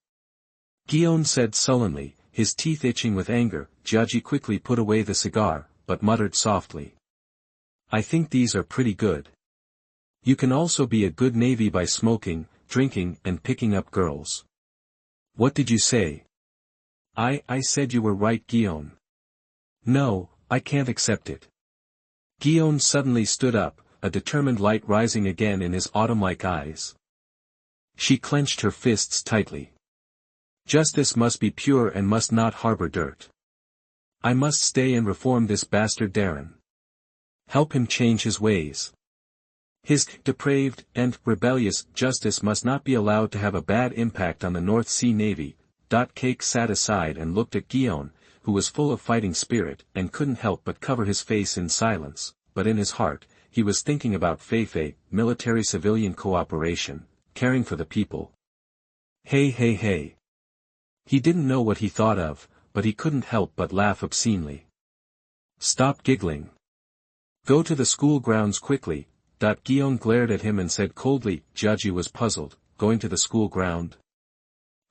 Guion said sullenly, his teeth itching with anger. Jiaji quickly put away the cigar, but muttered softly. I think these are pretty good. You can also be a good Navy by smoking, drinking and picking up girls. What did you say? I said you were right, Guion. No, I can't accept it. Guion suddenly stood up, a determined light rising again in his autumn-like eyes. She clenched her fists tightly. Justice must be pure and must not harbor dirt. I must stay and reform this bastard Darren. Help him change his ways. His depraved and rebellious justice must not be allowed to have a bad impact on the North Sea Navy. Cake sat aside and looked at Guion, who was full of fighting spirit and couldn't help but cover his face in silence, but in his heart, he was thinking about Feifei, military-civilian cooperation, caring for the people. Hey. He didn't know what he thought of, but he couldn't help but laugh obscenely. Stop giggling. Go to the school grounds quickly. Guion glared at him and said coldly. Jiaji was puzzled. Going to the school ground?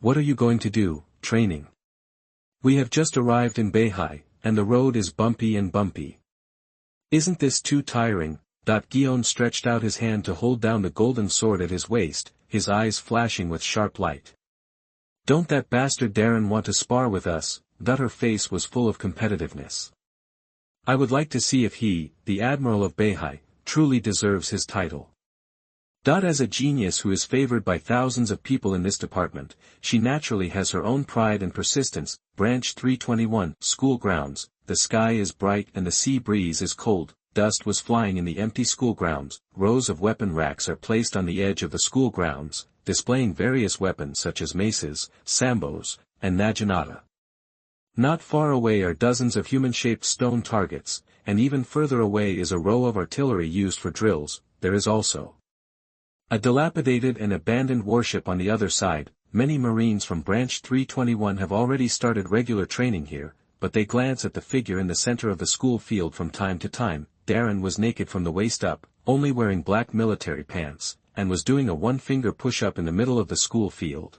What are you going to do? Training. We have just arrived in Beihai, and the road is bumpy and bumpy. Isn't this too tiring? Guion stretched out his hand to hold down the golden sword at his waist, his eyes flashing with sharp light. Don't that bastard Darren want to spar with us? Her face was full of competitiveness. I would like to see if he, the Admiral of Beihai, truly deserves his title. As a genius who is favored by thousands of people in this department, she naturally has her own pride and persistence. Branch 321, School Grounds. The sky is bright and the sea breeze is cold. Dust was flying in the empty school grounds. Rows of weapon racks are placed on the edge of the school grounds, displaying various weapons such as maces, sambos, and naginata. Not far away are dozens of human-shaped stone targets, and even further away is a row of artillery used for drills. There is also a dilapidated and abandoned warship on the other side. Many Marines from Branch 321 have already started regular training here, but they glance at the figure in the center of the school field from time to time. Darren was naked from the waist up, only wearing black military pants, and was doing a one-finger push-up in the middle of the school field.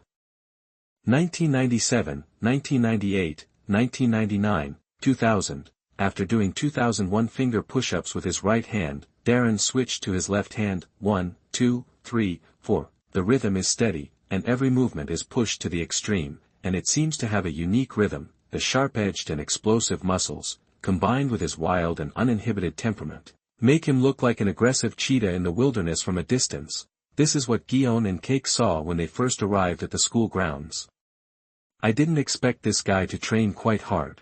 1997, 1998, 1999, 2000. After doing 2001 finger push-ups with his right hand, Darren switched to his left hand. 1, 2, 3, 4. The rhythm is steady, and every movement is pushed to the extreme, and it seems to have a unique rhythm. The sharp-edged and explosive muscles, combined with his wild and uninhibited temperament, make him look like an aggressive cheetah in the wilderness from a distance. This is what Guion and Cake saw when they first arrived at the school grounds. I didn't expect this guy to train quite hard.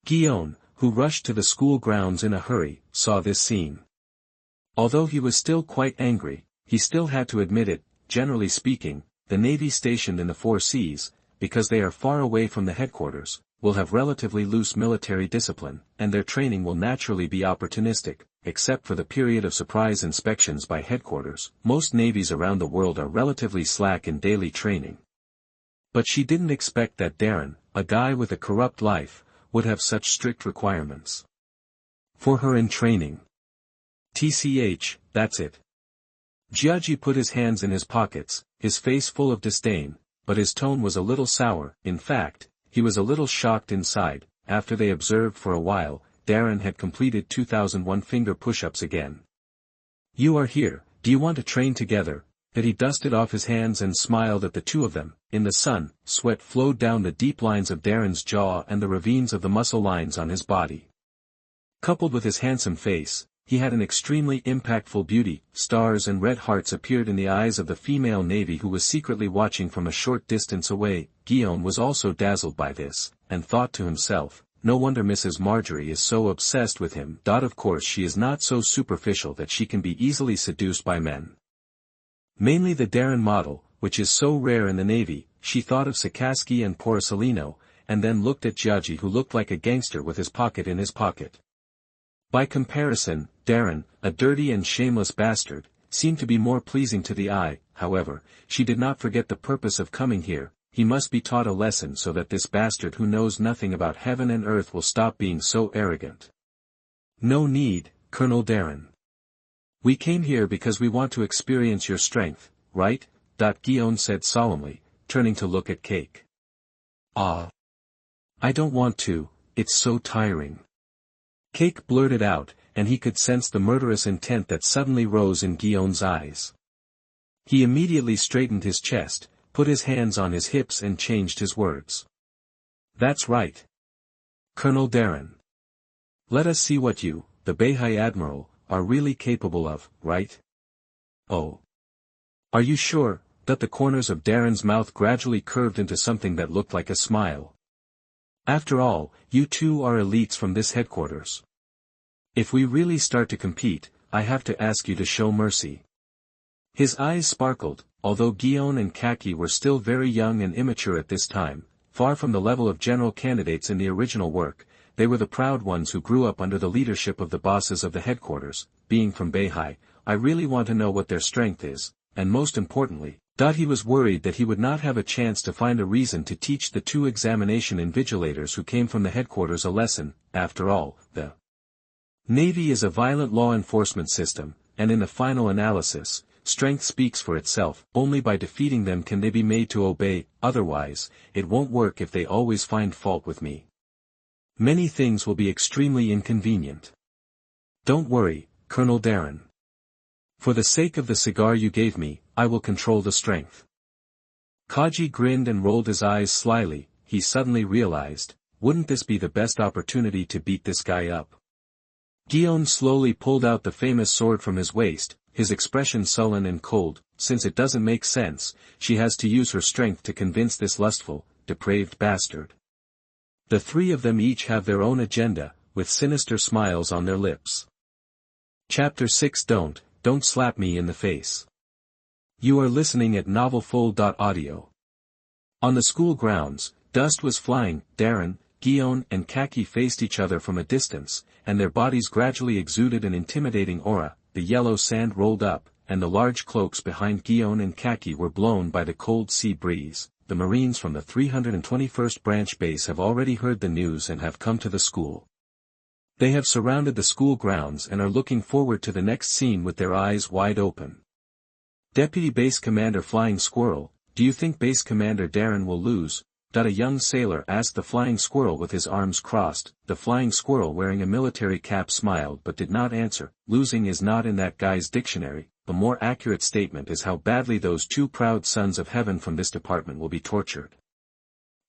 Guion, who rushed to the school grounds in a hurry, saw this scene. Although he was still quite angry, he still had to admit it. Generally speaking, the Navy stationed in the Four Seas, because they are far away from the headquarters, will have relatively loose military discipline, and their training will naturally be opportunistic. Except for the period of surprise inspections by headquarters, most navies around the world are relatively slack in daily training. But she didn't expect that Darren, a guy with a corrupt life, would have such strict requirements for her in training. TCH, that's it. Jiaji put his hands in his pockets, his face full of disdain, but his tone was a little sour. In fact, he was a little shocked inside. After they observed for a while, Darren had completed 2001 finger push-ups again. You are here, do you want to train together? That he dusted off his hands and smiled at the two of them. In the sun, sweat flowed down the deep lines of Darren's jaw and the ravines of the muscle lines on his body. Coupled with his handsome face, he had an extremely impactful beauty. Stars and red hearts appeared in the eyes of the female navy who was secretly watching from a short distance away. Guion was also dazzled by this, and thought to himself, no wonder Mrs. Marjorie is so obsessed with him. Of course she is not so superficial that she can be easily seduced by men. Mainly the Darren model, which is so rare in the Navy. She thought of Sikorsky and Porcelino, and then looked at Jiaji, who looked like a gangster with his pocket in his pocket. By comparison, Darren, a dirty and shameless bastard, seemed to be more pleasing to the eye. However, she did not forget the purpose of coming here. he must be taught a lesson so that this bastard who knows nothing about heaven and earth will stop being so arrogant. No need, Colonel Darren. We came here because we want to experience your strength, right? Guion said solemnly, turning to look at Cake. Ah. I don't want to, it's so tiring. Cake blurted out, and he could sense the murderous intent that suddenly rose in Guion's eyes. He immediately straightened his chest, put his hands on his hips and changed his words. That's right. Colonel Darren. Let us see what you, the Beihai Admiral, are really capable of, right? Oh. Are you sure? The corners of Darren's mouth gradually curved into something that looked like a smile. After all, you two are elites from this headquarters. If we really start to compete, I have to ask you to show mercy. His eyes sparkled, although Guion and Kaki were still very young and immature at this time, far from the level of general candidates in the original work, they were the proud ones who grew up under the leadership of the bosses of the headquarters. Being from Beihai, I really want to know what their strength is, and most importantly, he was worried that he would not have a chance to find a reason to teach the two examination invigilators who came from the headquarters a lesson. After all, the Navy is a violent law enforcement system, and in the final analysis, strength speaks for itself. Only by defeating them can they be made to obey, otherwise, it won't work if they always find fault with me. Many things will be extremely inconvenient. Don't worry, Colonel Darren. For the sake of the cigar you gave me, I will control the strength. Kaji grinned and rolled his eyes slyly. He suddenly realized, wouldn't this be the best opportunity to beat this guy up? Guion slowly pulled out the famous sword from his waist, his expression sullen and cold. Since it doesn't make sense, she has to use her strength to convince this lustful, depraved bastard. The three of them each have their own agenda, with sinister smiles on their lips. Chapter 6 Don't slap me in the face. You are listening at NovelFull.audio. On the school grounds, dust was flying. Darren, Guion and Kaki faced each other from a distance, and their bodies gradually exuded an intimidating aura. The yellow sand rolled up, and the large cloaks behind Guion and Kaki were blown by the cold sea breeze. The Marines from the 321st Branch Base have already heard the news and have come to the school. They have surrounded the school grounds and are looking forward to the next scene with their eyes wide open. Deputy Base Commander Flying Squirrel, do you think Base Commander Darren will lose? A young sailor asked the Flying Squirrel with his arms crossed. The Flying Squirrel wearing a military cap smiled but did not answer. Losing is not in that guy's dictionary. The more accurate statement is how badly those two proud sons of heaven from this department will be tortured.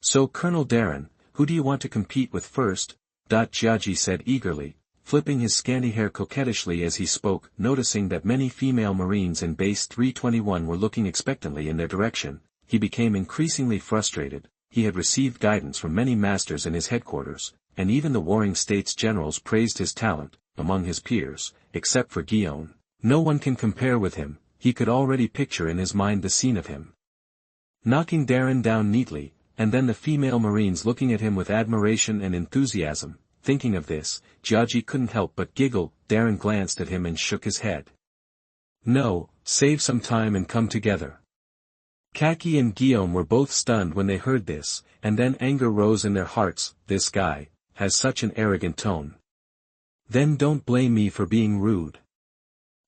So Colonel Darren, who do you want to compete with first? Jiaji said eagerly, flipping his scanty hair coquettishly as he spoke. Noticing that many female Marines in Base 321 were looking expectantly in their direction, he became increasingly frustrated. He had received guidance from many masters in his headquarters, and even the warring states generals praised his talent. Among his peers, except for Guion, no one can compare with him. He could already picture in his mind the scene of him knocking Darren down neatly, and then the female Marines looking at him with admiration and enthusiasm. Thinking of this, Jiaji couldn't help but giggle. Darren glanced at him and shook his head. No, save some time and come together. Kaki and Guion were both stunned when they heard this, and then anger rose in their hearts. This guy has such an arrogant tone. Then don't blame me for being rude.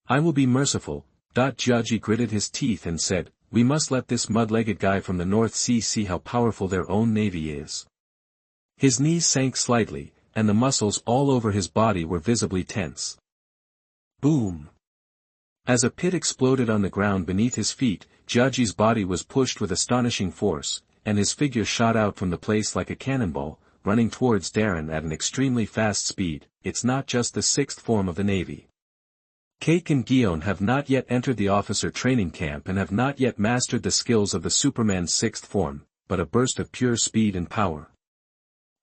I will be merciful. Jiaji gritted his teeth and said, we must let this mud-legged guy from the North Sea see how powerful their own navy is. His knees sank slightly, and the muscles all over his body were visibly tense. Boom! As a pit exploded on the ground beneath his feet, Jiaji's body was pushed with astonishing force, and his figure shot out from the place like a cannonball, running towards Darren at an extremely fast speed. It's not just the sixth form of the Navy. Cake and Guion have not yet entered the officer training camp and have not yet mastered the skills of the Superman's sixth form, but a burst of pure speed and power.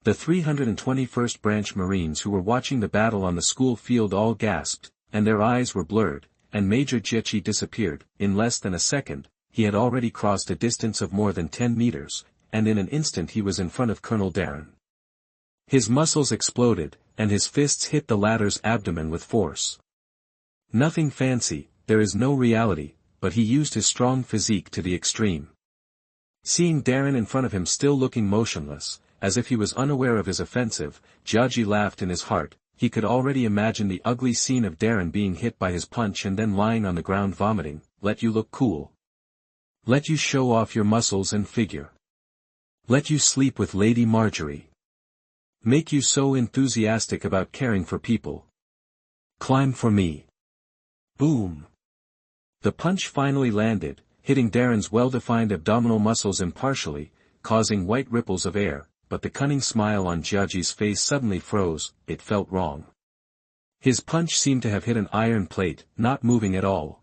The 321st Branch Marines who were watching the battle on the school field all gasped, and their eyes were blurred, and Major Jiachi disappeared. In less than a second, he had already crossed a distance of more than 10 meters, and in an instant he was in front of Colonel Darren. His muscles exploded, and his fists hit the latter's abdomen with force. Nothing fancy, there is no reality, but he used his strong physique to the extreme. Seeing Darren in front of him still looking motionless, as if he was unaware of his offensive, Judgy laughed in his heart. He could already imagine the ugly scene of Darren being hit by his punch and then lying on the ground vomiting. Let you look cool. Let you show off your muscles and figure. Let you sleep with Lady Marjorie. Make you so enthusiastic about caring for people. Climb for me. Boom. The punch finally landed, hitting Darren's well-defined abdominal muscles impartially, causing white ripples of air, but the cunning smile on Judgy's face suddenly froze. It felt wrong. His punch seemed to have hit an iron plate, not moving at all.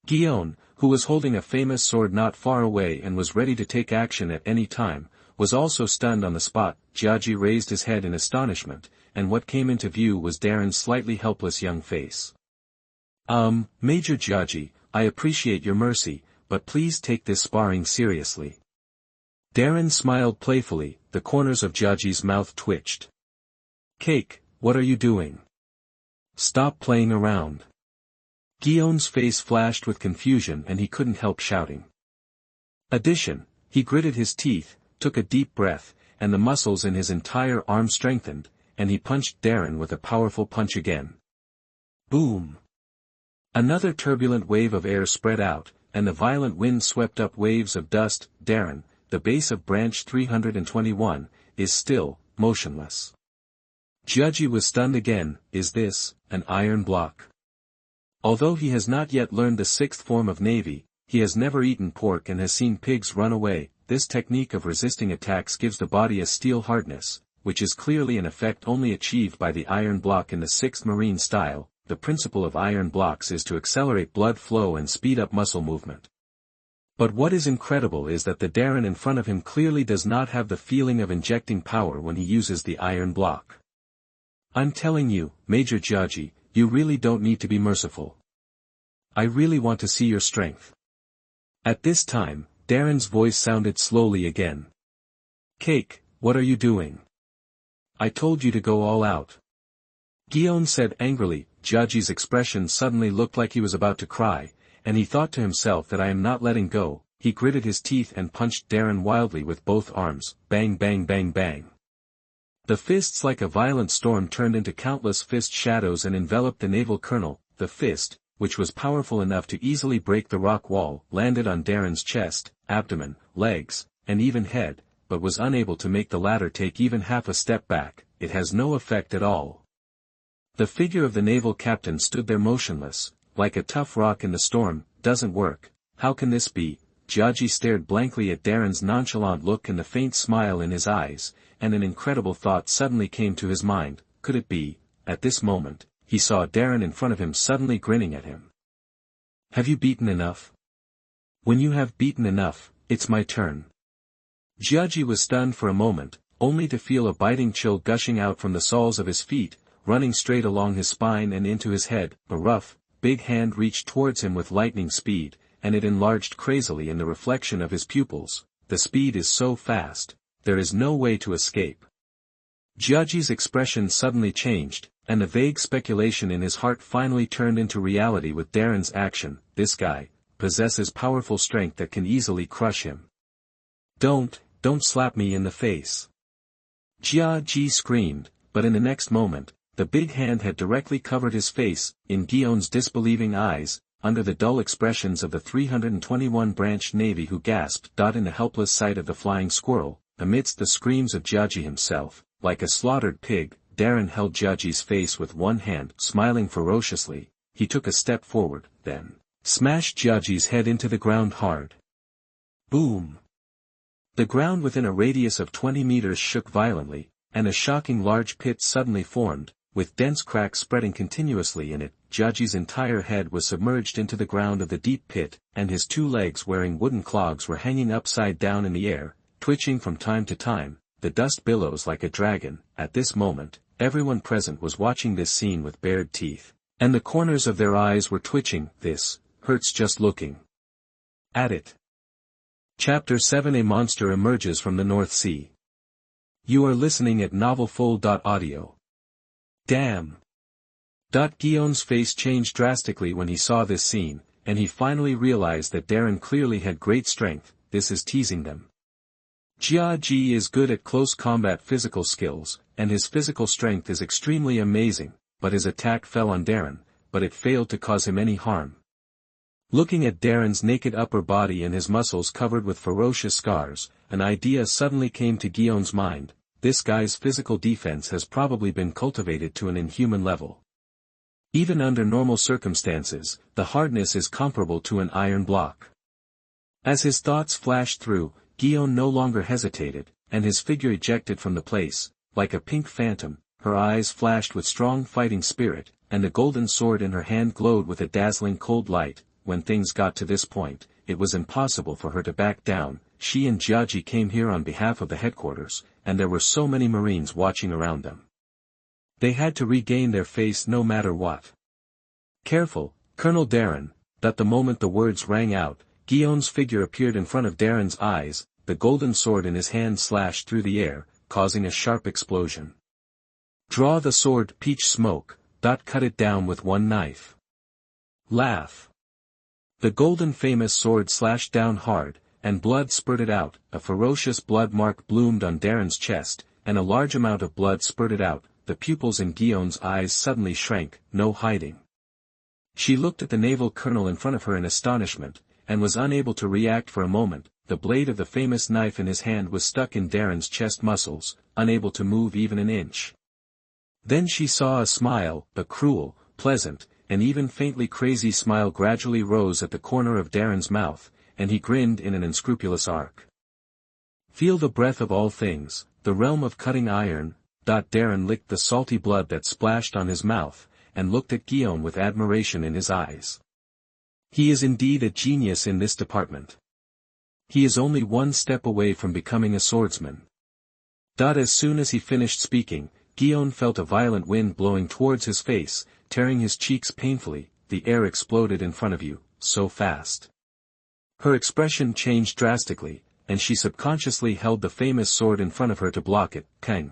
Guillaume, who was holding a famous sword not far away and was ready to take action at any time, was also stunned on the spot. Judgy raised his head in astonishment, and what came into view was Darren's slightly helpless young face. Major Judgy, I appreciate your mercy, but please take this sparring seriously. Darren smiled playfully, the corners of Judgy's mouth twitched. Cake, what are you doing? Stop playing around. Guillaume's face flashed with confusion and he couldn't help shouting. He gritted his teeth, took a deep breath, and the muscles in his entire arm strengthened, and he punched Darren with a powerful punch again. Boom! Another turbulent wave of air spread out, and the violent wind swept up waves of dust. Darren, the base of branch 321, is still, motionless. Judgy was stunned again. Is this an iron block? Although he has not yet learned the sixth form of Navy, he has never eaten pork and has seen pigs run away. This technique of resisting attacks gives the body a steel hardness, which is clearly an effect only achieved by the iron block in the 6th Marine style. The principle of iron blocks is to accelerate blood flow and speed up muscle movement. But what is incredible is that the Darren in front of him clearly does not have the feeling of injecting power when he uses the iron block. I'm telling you, Major Judgy, you really don't need to be merciful. I really want to see your strength. At this time, Darren's voice sounded slowly again. Cake, what are you doing? I told you to go all out. Guillaume said angrily. Judgy's expression suddenly looked like he was about to cry, and he thought to himself that I am not letting go. He gritted his teeth and punched Darren wildly with both arms. Bang bang bang bang. The fists like a violent storm turned into countless fist shadows and enveloped the naval colonel. The fist, which was powerful enough to easily break the rock wall, landed on Darren's chest, abdomen, legs, and even head, but was unable to make the latter take even half a step back. It has no effect at all. The figure of the naval captain stood there motionless, like a tough rock in the storm. Doesn't work. How can this be? Judgy stared blankly at Darren's nonchalant look and the faint smile in his eyes, and an incredible thought suddenly came to his mind. Could it be? At this moment, he saw Darren in front of him suddenly grinning at him. Have you beaten enough? When you have beaten enough, it's my turn. Judgy was stunned for a moment, only to feel a biting chill gushing out from the soles of his feet, running straight along his spine and into his head. A rough, big hand reached towards him with lightning speed, and it enlarged crazily in the reflection of his pupils. The speed is so fast, there is no way to escape. Judgy's expression suddenly changed, and the vague speculation in his heart finally turned into reality with Darren's action. This guy possesses powerful strength that can easily crush him. Don't slap me in the face. Judgy screamed, but in the next moment, the big hand had directly covered his face. In Guillaume's disbelieving eyes, under the dull expressions of the 321 branch navy who gasped. In the helpless sight of the flying squirrel, amidst the screams of Judgy himself, like a slaughtered pig, Darren held Judgy's face with one hand. Smiling ferociously, he took a step forward, then smashed Judgy's head into the ground hard. Boom! The ground within a radius of 20 meters shook violently, and a shocking large pit suddenly formed, with dense cracks spreading continuously in it. Judgy's entire head was submerged into the ground of the deep pit, and his 2 legs wearing wooden clogs were hanging upside down in the air, twitching from time to time. The dust billows like a dragon. At this moment, everyone present was watching this scene with bared teeth, and the corners of their eyes were twitching. This hurts just looking at it. Chapter 7. A monster emerges from the North Sea. You are listening at novelfull.audio. Damn! Guillaume's face changed drastically when he saw this scene, and he finally realized that Darren clearly had great strength. this is teasing them. Jia Ji is good at close combat physical skills, and his physical strength is extremely amazing, but his attack fell on Darren, but it failed to cause him any harm. Looking at Darren's naked upper body and his muscles covered with ferocious scars, an idea suddenly came to Guillaume's mind: this guy's physical defense has probably been cultivated to an inhuman level. Even under normal circumstances, the hardness is comparable to an iron block. As his thoughts flashed through, Guillaume no longer hesitated, and his figure ejected from the place, like a pink phantom. Her eyes flashed with strong fighting spirit, and the golden sword in her hand glowed with a dazzling cold light. When things got to this point, it was impossible for her to back down. She and Jiaji came here on behalf of the headquarters, and there were so many Marines watching around them. They had to regain their face no matter what. Careful, Colonel Darren, that the moment the words rang out, Guillaume's figure appeared in front of Darren's eyes, the golden sword in his hand slashed through the air, causing a sharp explosion. Draw the sword, Peach Smoke, cut it down with one knife. Laugh. The golden famous sword slashed down hard, and blood spurted out. A ferocious blood mark bloomed on Darren's chest, and a large amount of blood spurted out. The pupils in Guillaume's eyes suddenly shrank, no hiding. She looked at the naval colonel in front of her in astonishment, and was unable to react for a moment. The blade of the famous knife in his hand was stuck in Darren's chest muscles, unable to move even an inch. Then she saw a smile, a cruel, pleasant, and even faintly crazy smile gradually rose at the corner of Darren's mouth, and he grinned in an unscrupulous arc. Feel the breath of all things, the realm of cutting iron. Darren licked the salty blood that splashed on his mouth, and looked at Guillaume with admiration in his eyes. He is indeed a genius in this department. He is only one step away from becoming a swordsman. As soon as he finished speaking, Guillaume felt a violent wind blowing towards his face, tearing his cheeks painfully. The air exploded in front of you, so fast. Her expression changed drastically, and she subconsciously held the famous sword in front of her to block it. Kang.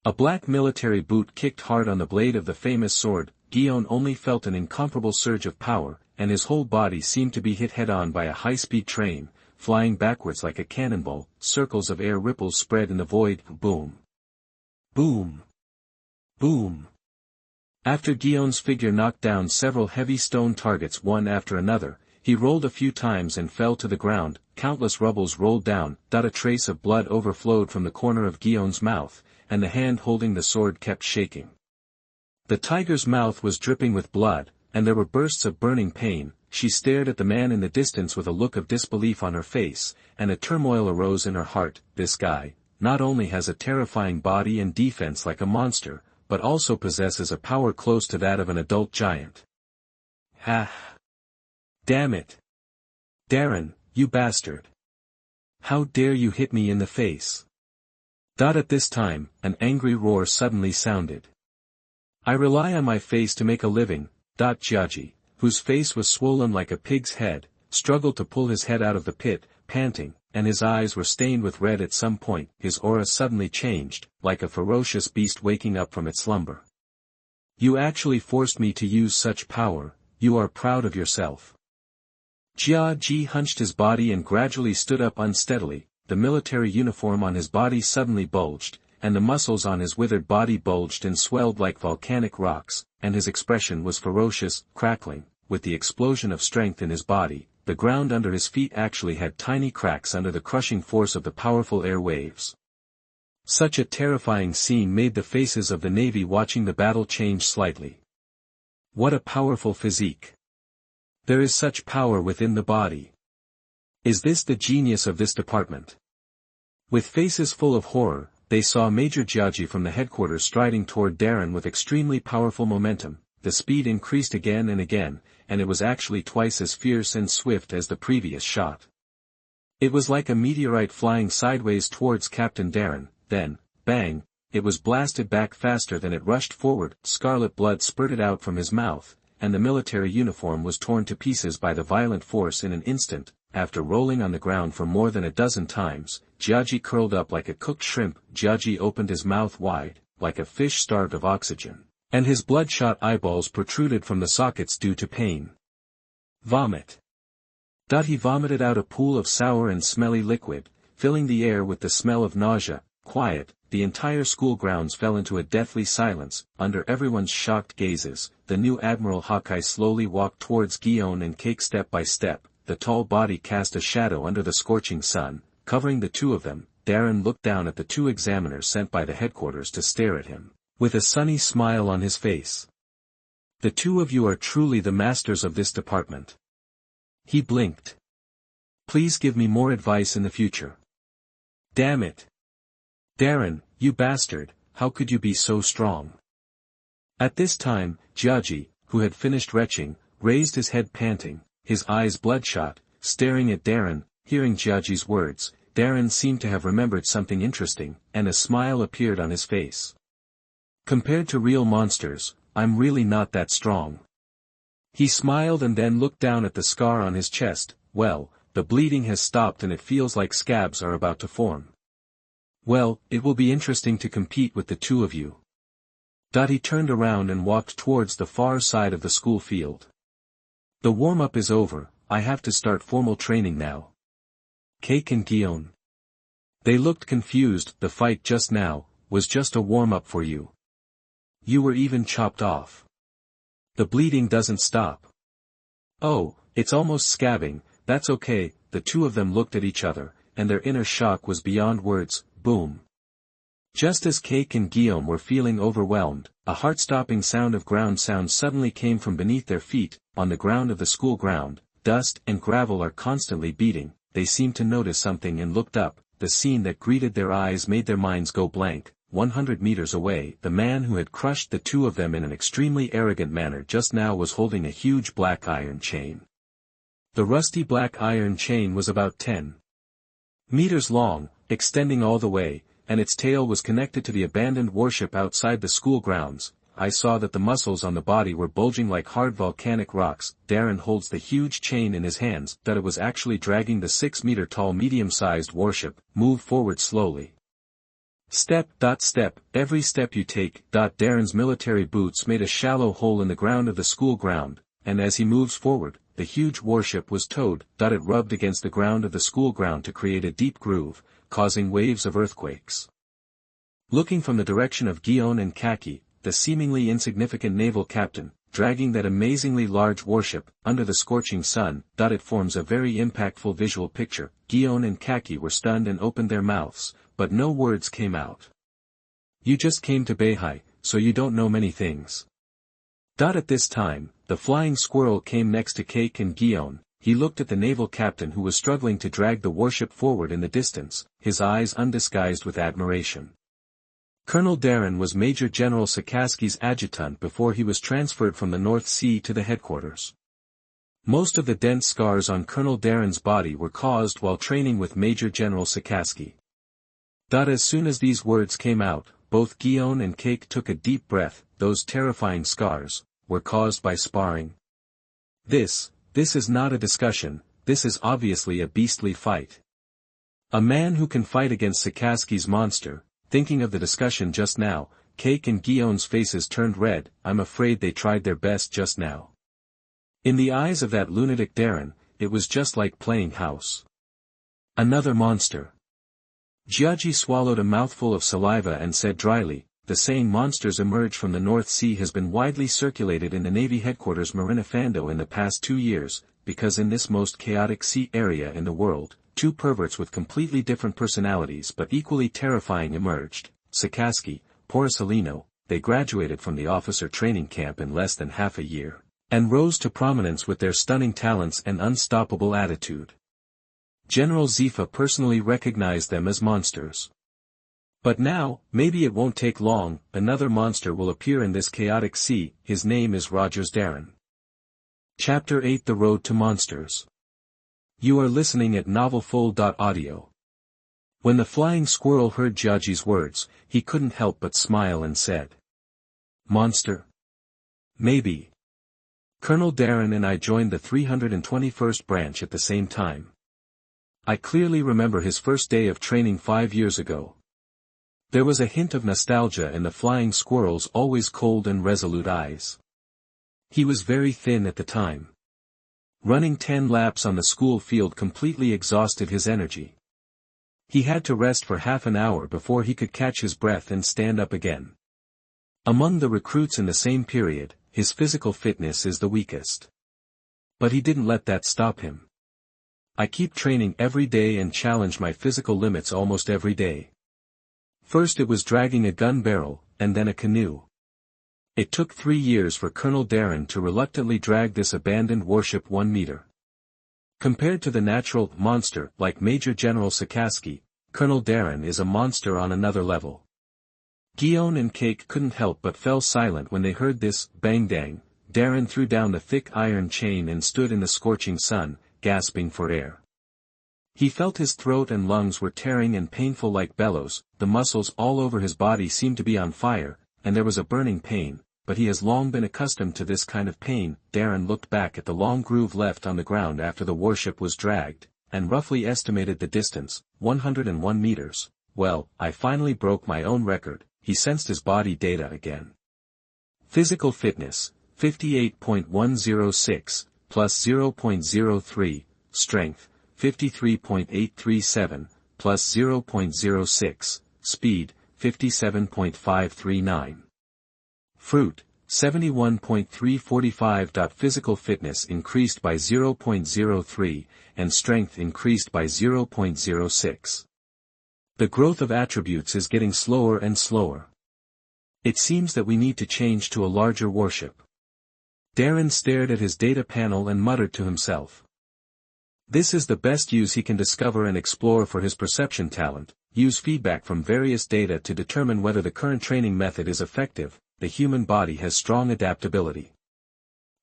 A black military boot kicked hard on the blade of the famous sword. Guillaume only felt an incomparable surge of power, and his whole body seemed to be hit head-on by a high-speed train, flying backwards like a cannonball. Circles of air ripples spread in the void. Boom. Boom. Boom. After Guillaume's figure knocked down several heavy stone targets one after another, he rolled a few times and fell to the ground. Countless rubbles rolled down. A trace of blood overflowed from the corner of Guillaume's mouth, and the hand holding the sword kept shaking. The tiger's mouth was dripping with blood, and there were bursts of burning pain. She stared at the man in the distance with a look of disbelief on her face, and a turmoil arose in her heart. This guy, not only has a terrifying body and defense like a monster, but also possesses a power close to that of an adult giant. Ha! Damn it! Darren, you bastard! How dare you hit me in the face? At this time, an angry roar suddenly sounded. I rely on my face to make a living. Jiaji, whose face was swollen like a pig's head, struggled to pull his head out of the pit, panting, and his eyes were stained with red at some point. His aura suddenly changed, like a ferocious beast waking up from its slumber. You actually forced me to use such power. You are proud of yourself. Jia Ji hunched his body and gradually stood up unsteadily. The military uniform on his body suddenly bulged, and the muscles on his withered body bulged and swelled like volcanic rocks, and his expression was ferocious, crackling. With the explosion of strength in his body, the ground under his feet actually had tiny cracks under the crushing force of the powerful air waves. Such a terrifying scene made the faces of the Navy watching the battle change slightly. What a powerful physique! There is such power within the body. Is this the genius of this department? With faces full of horror, they saw Major Jiaji from the headquarters striding toward Darren with extremely powerful momentum. The speed increased again and again, and it was actually twice as fierce and swift as the previous shot. It was like a meteorite flying sideways towards Captain Darren. Then, bang, it was blasted back faster than it rushed forward. Scarlet blood spurted out from his mouth, and the military uniform was torn to pieces by the violent force in an instant. After rolling on the ground for more than a dozen times, Jiaji curled up like a cooked shrimp. Jiaji opened his mouth wide, like a fish starved of oxygen, and his bloodshot eyeballs protruded from the sockets due to pain. Vomit. He vomited out a pool of sour and smelly liquid, filling the air with the smell of nausea. Quiet, the entire school grounds fell into a deathly silence. Under everyone's shocked gazes, the new Admiral Hawkeye slowly walked towards Guion and Cake step by step. The tall body cast a shadow under the scorching sun, covering the two of them. Darren looked down at the two examiners sent by the headquarters to stare at him, with a sunny smile on his face. The two of you are truly the masters of this department. He blinked. Please give me more advice in the future. Damn it. Darren, you bastard, how could you be so strong? At this time, Jiaji, who had finished retching, raised his head panting, his eyes bloodshot, staring at Darren. Hearing Jiaji's words, Darren seemed to have remembered something interesting, and a smile appeared on his face. Compared to real monsters, I'm really not that strong. He smiled and then looked down at the scar on his chest. Well, the bleeding has stopped and it feels like scabs are about to form. Well, it will be interesting to compete with the two of you. He turned around and walked towards the far side of the school field. The warm-up is over, I have to start formal training now. Cake and Guion. They looked confused. The fight just now was just a warm-up for you. You were even chopped off. The bleeding doesn't stop. Oh, it's almost scabbing. That's okay. The two of them looked at each other, and their inner shock was beyond words. Boom. Just as Cake and Guion were feeling overwhelmed, a heart-stopping sound of ground sound suddenly came from beneath their feet. On the ground of the school ground, dust and gravel are constantly beating. They seemed to notice something and looked up. The scene that greeted their eyes made their minds go blank. 100 meters away, the man who had crushed the two of them in an extremely arrogant manner just now was holding a huge black iron chain. The rusty black iron chain was about 10 meters long, extending all the way, and its tail was connected to the abandoned warship outside the school grounds. I saw that the muscles on the body were bulging like hard volcanic rocks. Darren holds the huge chain in his hands, that it was actually dragging the 6-meter-tall medium-sized warship. Move forward slowly. Step. Every step you take. Darren's military boots made a shallow hole in the ground of the school ground, and as he moves forward, the huge warship was towed. It rubbed against the ground of the school ground to create a deep groove, causing waves of earthquakes. Looking from the direction of Guion and Kaki, the seemingly insignificant naval captain, dragging that amazingly large warship, under the scorching sun, it forms a very impactful visual picture. Guion and Kaki were stunned and opened their mouths, but no words came out. You just came to Beihai, so you don't know many things. At this time, the flying squirrel came next to Cake and Guion. He looked at the naval captain who was struggling to drag the warship forward in the distance, his eyes undisguised with admiration. Colonel Darren was Major General Sakaski's adjutant before he was transferred from the North Sea to the headquarters. Most of the dense scars on Colonel Darren's body were caused while training with Major General Sakaski. As soon as these words came out, both Guion and Cake took a deep breath. Those terrifying scars were caused by sparring. This is not a discussion, this is obviously a beastly fight. A man who can fight against Sakaski's monster. Thinking of the discussion just now, Cake and Guion's faces turned red. I'm afraid they tried their best just now. In the eyes of that lunatic Darren, it was just like playing house. Another monster. Jiaji swallowed a mouthful of saliva and said dryly, the saying monsters emerge from the North Sea has been widely circulated in the Navy headquarters Marinefando in the past 2 years, because in this most chaotic sea area in the world, 2 perverts with completely different personalities but equally terrifying emerged. Sakaski, Porcelino, they graduated from the officer training camp in less than half a year, and rose to prominence with their stunning talents and unstoppable attitude. General Zifa personally recognized them as monsters. But now, maybe it won't take long, another monster will appear in this chaotic sea. His name is Rogers Darren. Chapter 8: The Road to Monsters. You are listening at novelfull.audio. When the flying squirrel heard Jiaji's words, he couldn't help but smile and said, Monster? Maybe. Colonel Darren and I joined the 321st branch at the same time. I clearly remember his first day of training 5 years ago. There was a hint of nostalgia in the flying squirrel's always cold and resolute eyes. He was very thin at the time. Running 10 laps on the school field completely exhausted his energy. He had to rest for half an hour before he could catch his breath and stand up again. Among the recruits in the same period, his physical fitness is the weakest. But he didn't let that stop him. I keep training every day and challenge my physical limits almost every day. First it was dragging a gun barrel, and then a canoe. It took 3 years for Colonel Darren to reluctantly drag this abandoned warship 1 meter. Compared to the natural monster like Major General Sakaski, Colonel Darren is a monster on another level. Guion and Cake couldn't help but fell silent when they heard this bang-dang. Darren threw down the thick iron chain and stood in the scorching sun, gasping for air. He felt his throat and lungs were tearing and painful like bellows, the muscles all over his body seemed to be on fire, and there was a burning pain, but he has long been accustomed to this kind of pain. Darren looked back at the long groove left on the ground after the warship was dragged, and roughly estimated the distance, 101 meters. Well, I finally broke my own record. He sensed his body data again. Physical fitness, 58.106, plus 0.03, strength, 53.837, plus 0.06, speed, 57.539. Fruit, 71.345. Physical fitness increased by 0.03, and strength increased by 0.06. The growth of attributes is getting slower and slower. It seems that we need to change to a larger warship. Darren stared at his data panel and muttered to himself. This is the best use he can discover and explore for his perception talent. Use feedback from various data to determine whether the current training method is effective. The human body has strong adaptability.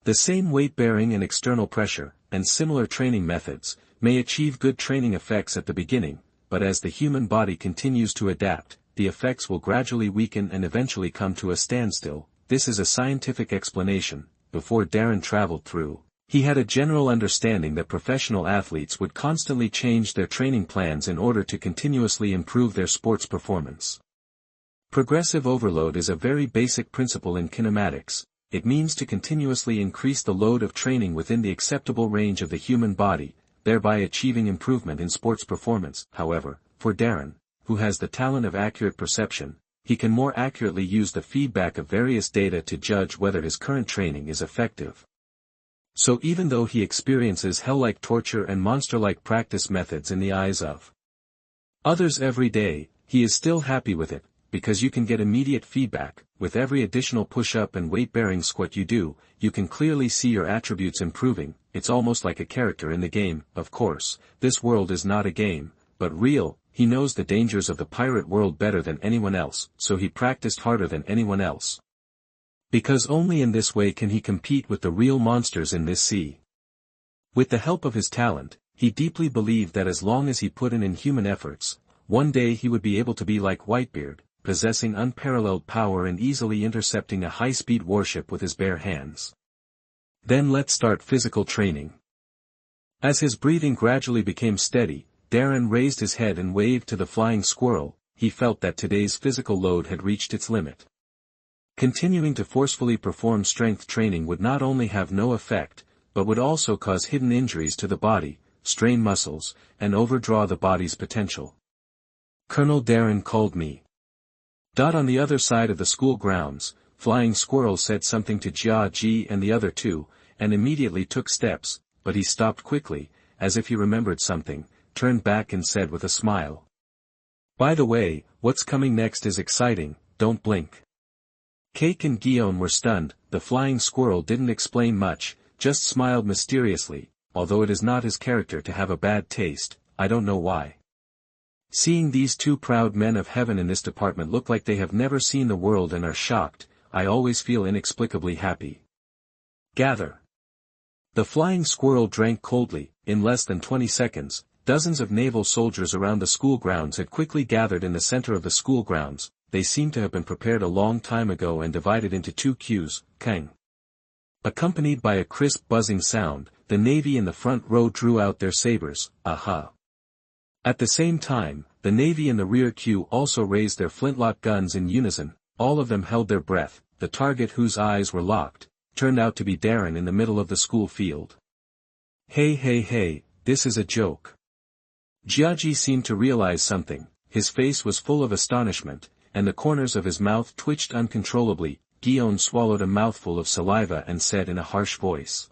The same weight bearing and external pressure, and similar training methods, may achieve good training effects at the beginning, but as the human body continues to adapt, the effects will gradually weaken and eventually come to a standstill. This is a scientific explanation. Before Darren traveled through, he had a general understanding that professional athletes would constantly change their training plans in order to continuously improve their sports performance. Progressive overload is a very basic principle in kinematics. It means to continuously increase the load of training within the acceptable range of the human body, thereby achieving improvement in sports performance. However, for Darren, who has the talent of accurate perception, he can more accurately use the feedback of various data to judge whether his current training is effective. So even though he experiences hell-like torture and monster-like practice methods in the eyes of others every day, he is still happy with it, because you can get immediate feedback. With every additional push-up and weight-bearing squat you do, you can clearly see your attributes improving. It's almost like a character in the game. Of course, this world is not a game, but real. He knows the dangers of the pirate world better than anyone else, so he practiced harder than anyone else. Because only in this way can he compete with the real monsters in this sea. With the help of his talent, he deeply believed that as long as he put in inhuman efforts, one day he would be able to be like Whitebeard, possessing unparalleled power and easily intercepting a high-speed warship with his bare hands. Then let's start physical training. As his breathing gradually became steady, Darren raised his head and waved to the flying squirrel. He felt that today's physical load had reached its limit. Continuing to forcefully perform strength training would not only have no effect, but would also cause hidden injuries to the body, strain muscles, and overdraw the body's potential. Colonel Darren called me. On the other side of the school grounds, Flying Squirrel said something to Jia Ji and the other two, and immediately took steps, but he stopped quickly, as if he remembered something, turned back and said with a smile. By the way, what's coming next is exciting, don't blink. Cake and Guion were stunned. The Flying Squirrel didn't explain much, just smiled mysteriously. Although it is not his character to have a bad taste, I don't know why. Seeing these two proud men of heaven in this department look like they have never seen the world and are shocked, I always feel inexplicably happy. Gather. The Flying Squirrel drank coldly. In less than 20 seconds, dozens of naval soldiers around the school grounds had quickly gathered in the center of the school grounds. They seemed to have been prepared a long time ago and divided into two queues. Kang. Accompanied by a crisp buzzing sound, the Navy in the front row drew out their sabers. Aha. At the same time, the Navy in the rear queue also raised their flintlock guns in unison. All of them held their breath. The target, whose eyes were locked, turned out to be Darren in the middle of the school field. Hey, this is a joke. Jiaji seemed to realize something, his face was full of astonishment, and the corners of his mouth twitched uncontrollably. Guillaume swallowed a mouthful of saliva and said in a harsh voice.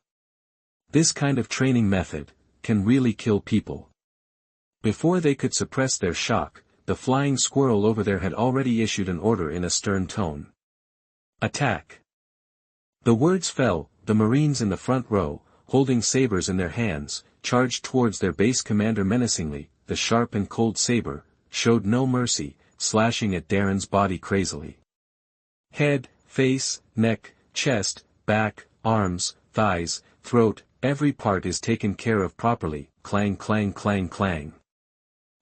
This kind of training method can really kill people. Before they could suppress their shock, the flying squirrel over there had already issued an order in a stern tone. Attack! The words fell, the Marines in the front row, holding sabers in their hands, charged towards their base commander menacingly. The sharp and cold saber showed no mercy, slashing at Darren's body crazily. Head, face, neck, chest, back, arms, thighs, throat, every part is taken care of properly, clang clang clang clang.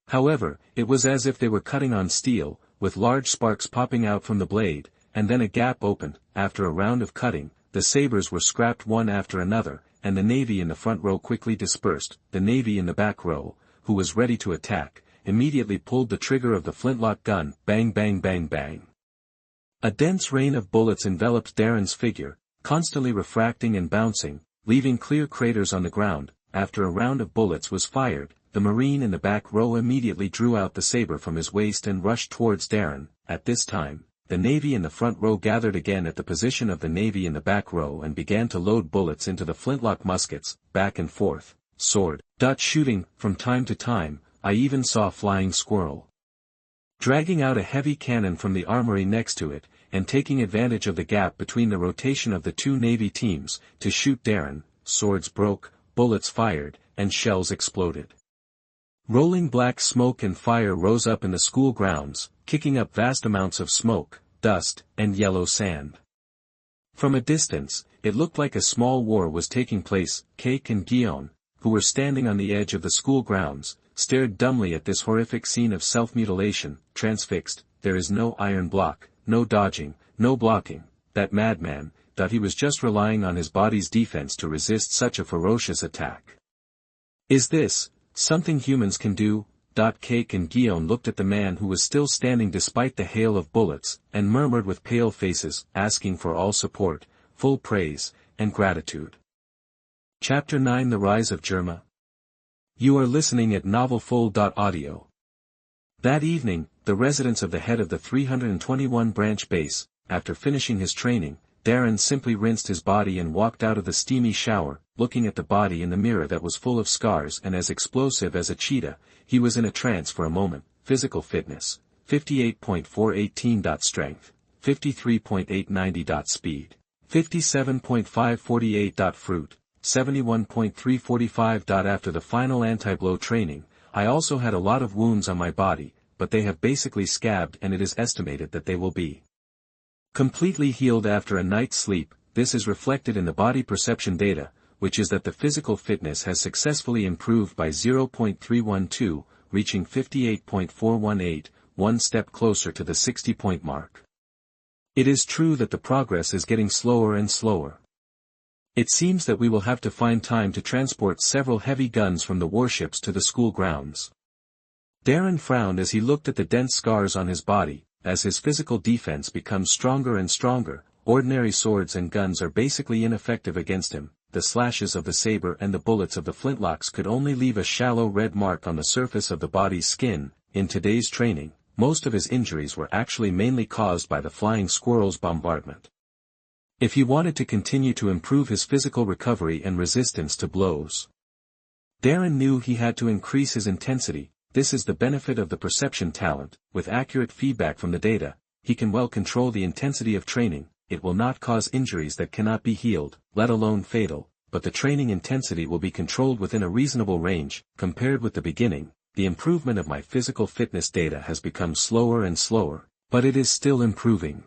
However, it was as if they were cutting on steel, with large sparks popping out from the blade, and then a gap opened. After a round of cutting, the sabers were scrapped one after another, and the navy in the front row quickly dispersed. The navy in the back row, who was ready to attack, immediately pulled the trigger of the flintlock gun. Bang bang bang bang. A dense rain of bullets enveloped Darren's figure, constantly refracting and bouncing, leaving clear craters on the ground. After a round of bullets was fired, the Marine in the back row immediately drew out the saber from his waist and rushed towards Darren. At this time, the navy in the front row gathered again at the position of the navy in the back row and began to load bullets into the flintlock muskets, back and forth, sword, shooting. From time to time, I even saw flying squirrel dragging out a heavy cannon from the armory next to it, and taking advantage of the gap between the rotation of the two navy teams, to shoot Darren. Swords broke, bullets fired, and shells exploded. Rolling black smoke and fire rose up in the school grounds, kicking up vast amounts of smoke, dust, and yellow sand. From a distance, it looked like a small war was taking place. Cake and Guillaume, who were standing on the edge of the school grounds, stared dumbly at this horrific scene of self-mutilation, transfixed. There is no iron block, no dodging, no blocking. That madman, that he was just relying on his body's defense to resist such a ferocious attack. Is this something humans can do? Cake and Guillaume looked at the man who was still standing despite the hail of bullets, and murmured with pale faces, asking for all support, full praise, and gratitude. Chapter 9: The Rise of Jerma. You are listening at novelfull.audio. That evening, the residence of the head of the 321 branch base, after finishing his training, Darren simply rinsed his body and walked out of the steamy shower, looking at the body in the mirror that was full of scars and as explosive as a cheetah. He was in a trance for a moment. Physical fitness, 58.418. Strength, 53.890. Speed, 57.548. Fruit, 71.345. After the final anti-blow training, I also had a lot of wounds on my body, but they have basically scabbed and it is estimated that they will be completely healed after a night's sleep. This is reflected in the body perception data, which is that the physical fitness has successfully improved by 0.312, reaching 58.418, one step closer to the 60-point mark. It is true that the progress is getting slower and slower. It seems that we will have to find time to transport several heavy guns from the warships to the school grounds. Darren frowned as he looked at the dense scars on his body. As his physical defense becomes stronger and stronger, ordinary swords and guns are basically ineffective against him. The slashes of the saber and the bullets of the flintlocks could only leave a shallow red mark on the surface of the body's skin. In today's training, most of his injuries were actually mainly caused by the flying squirrel's bombardment. If he wanted to continue to improve his physical recovery and resistance to blows, Darren knew he had to increase his intensity. This is the benefit of the perception talent. With accurate feedback from the data, he can well control the intensity of training. It will not cause injuries that cannot be healed, let alone fatal, but the training intensity will be controlled within a reasonable range. Compared with the beginning, the improvement of my physical fitness data has become slower and slower, but it is still improving.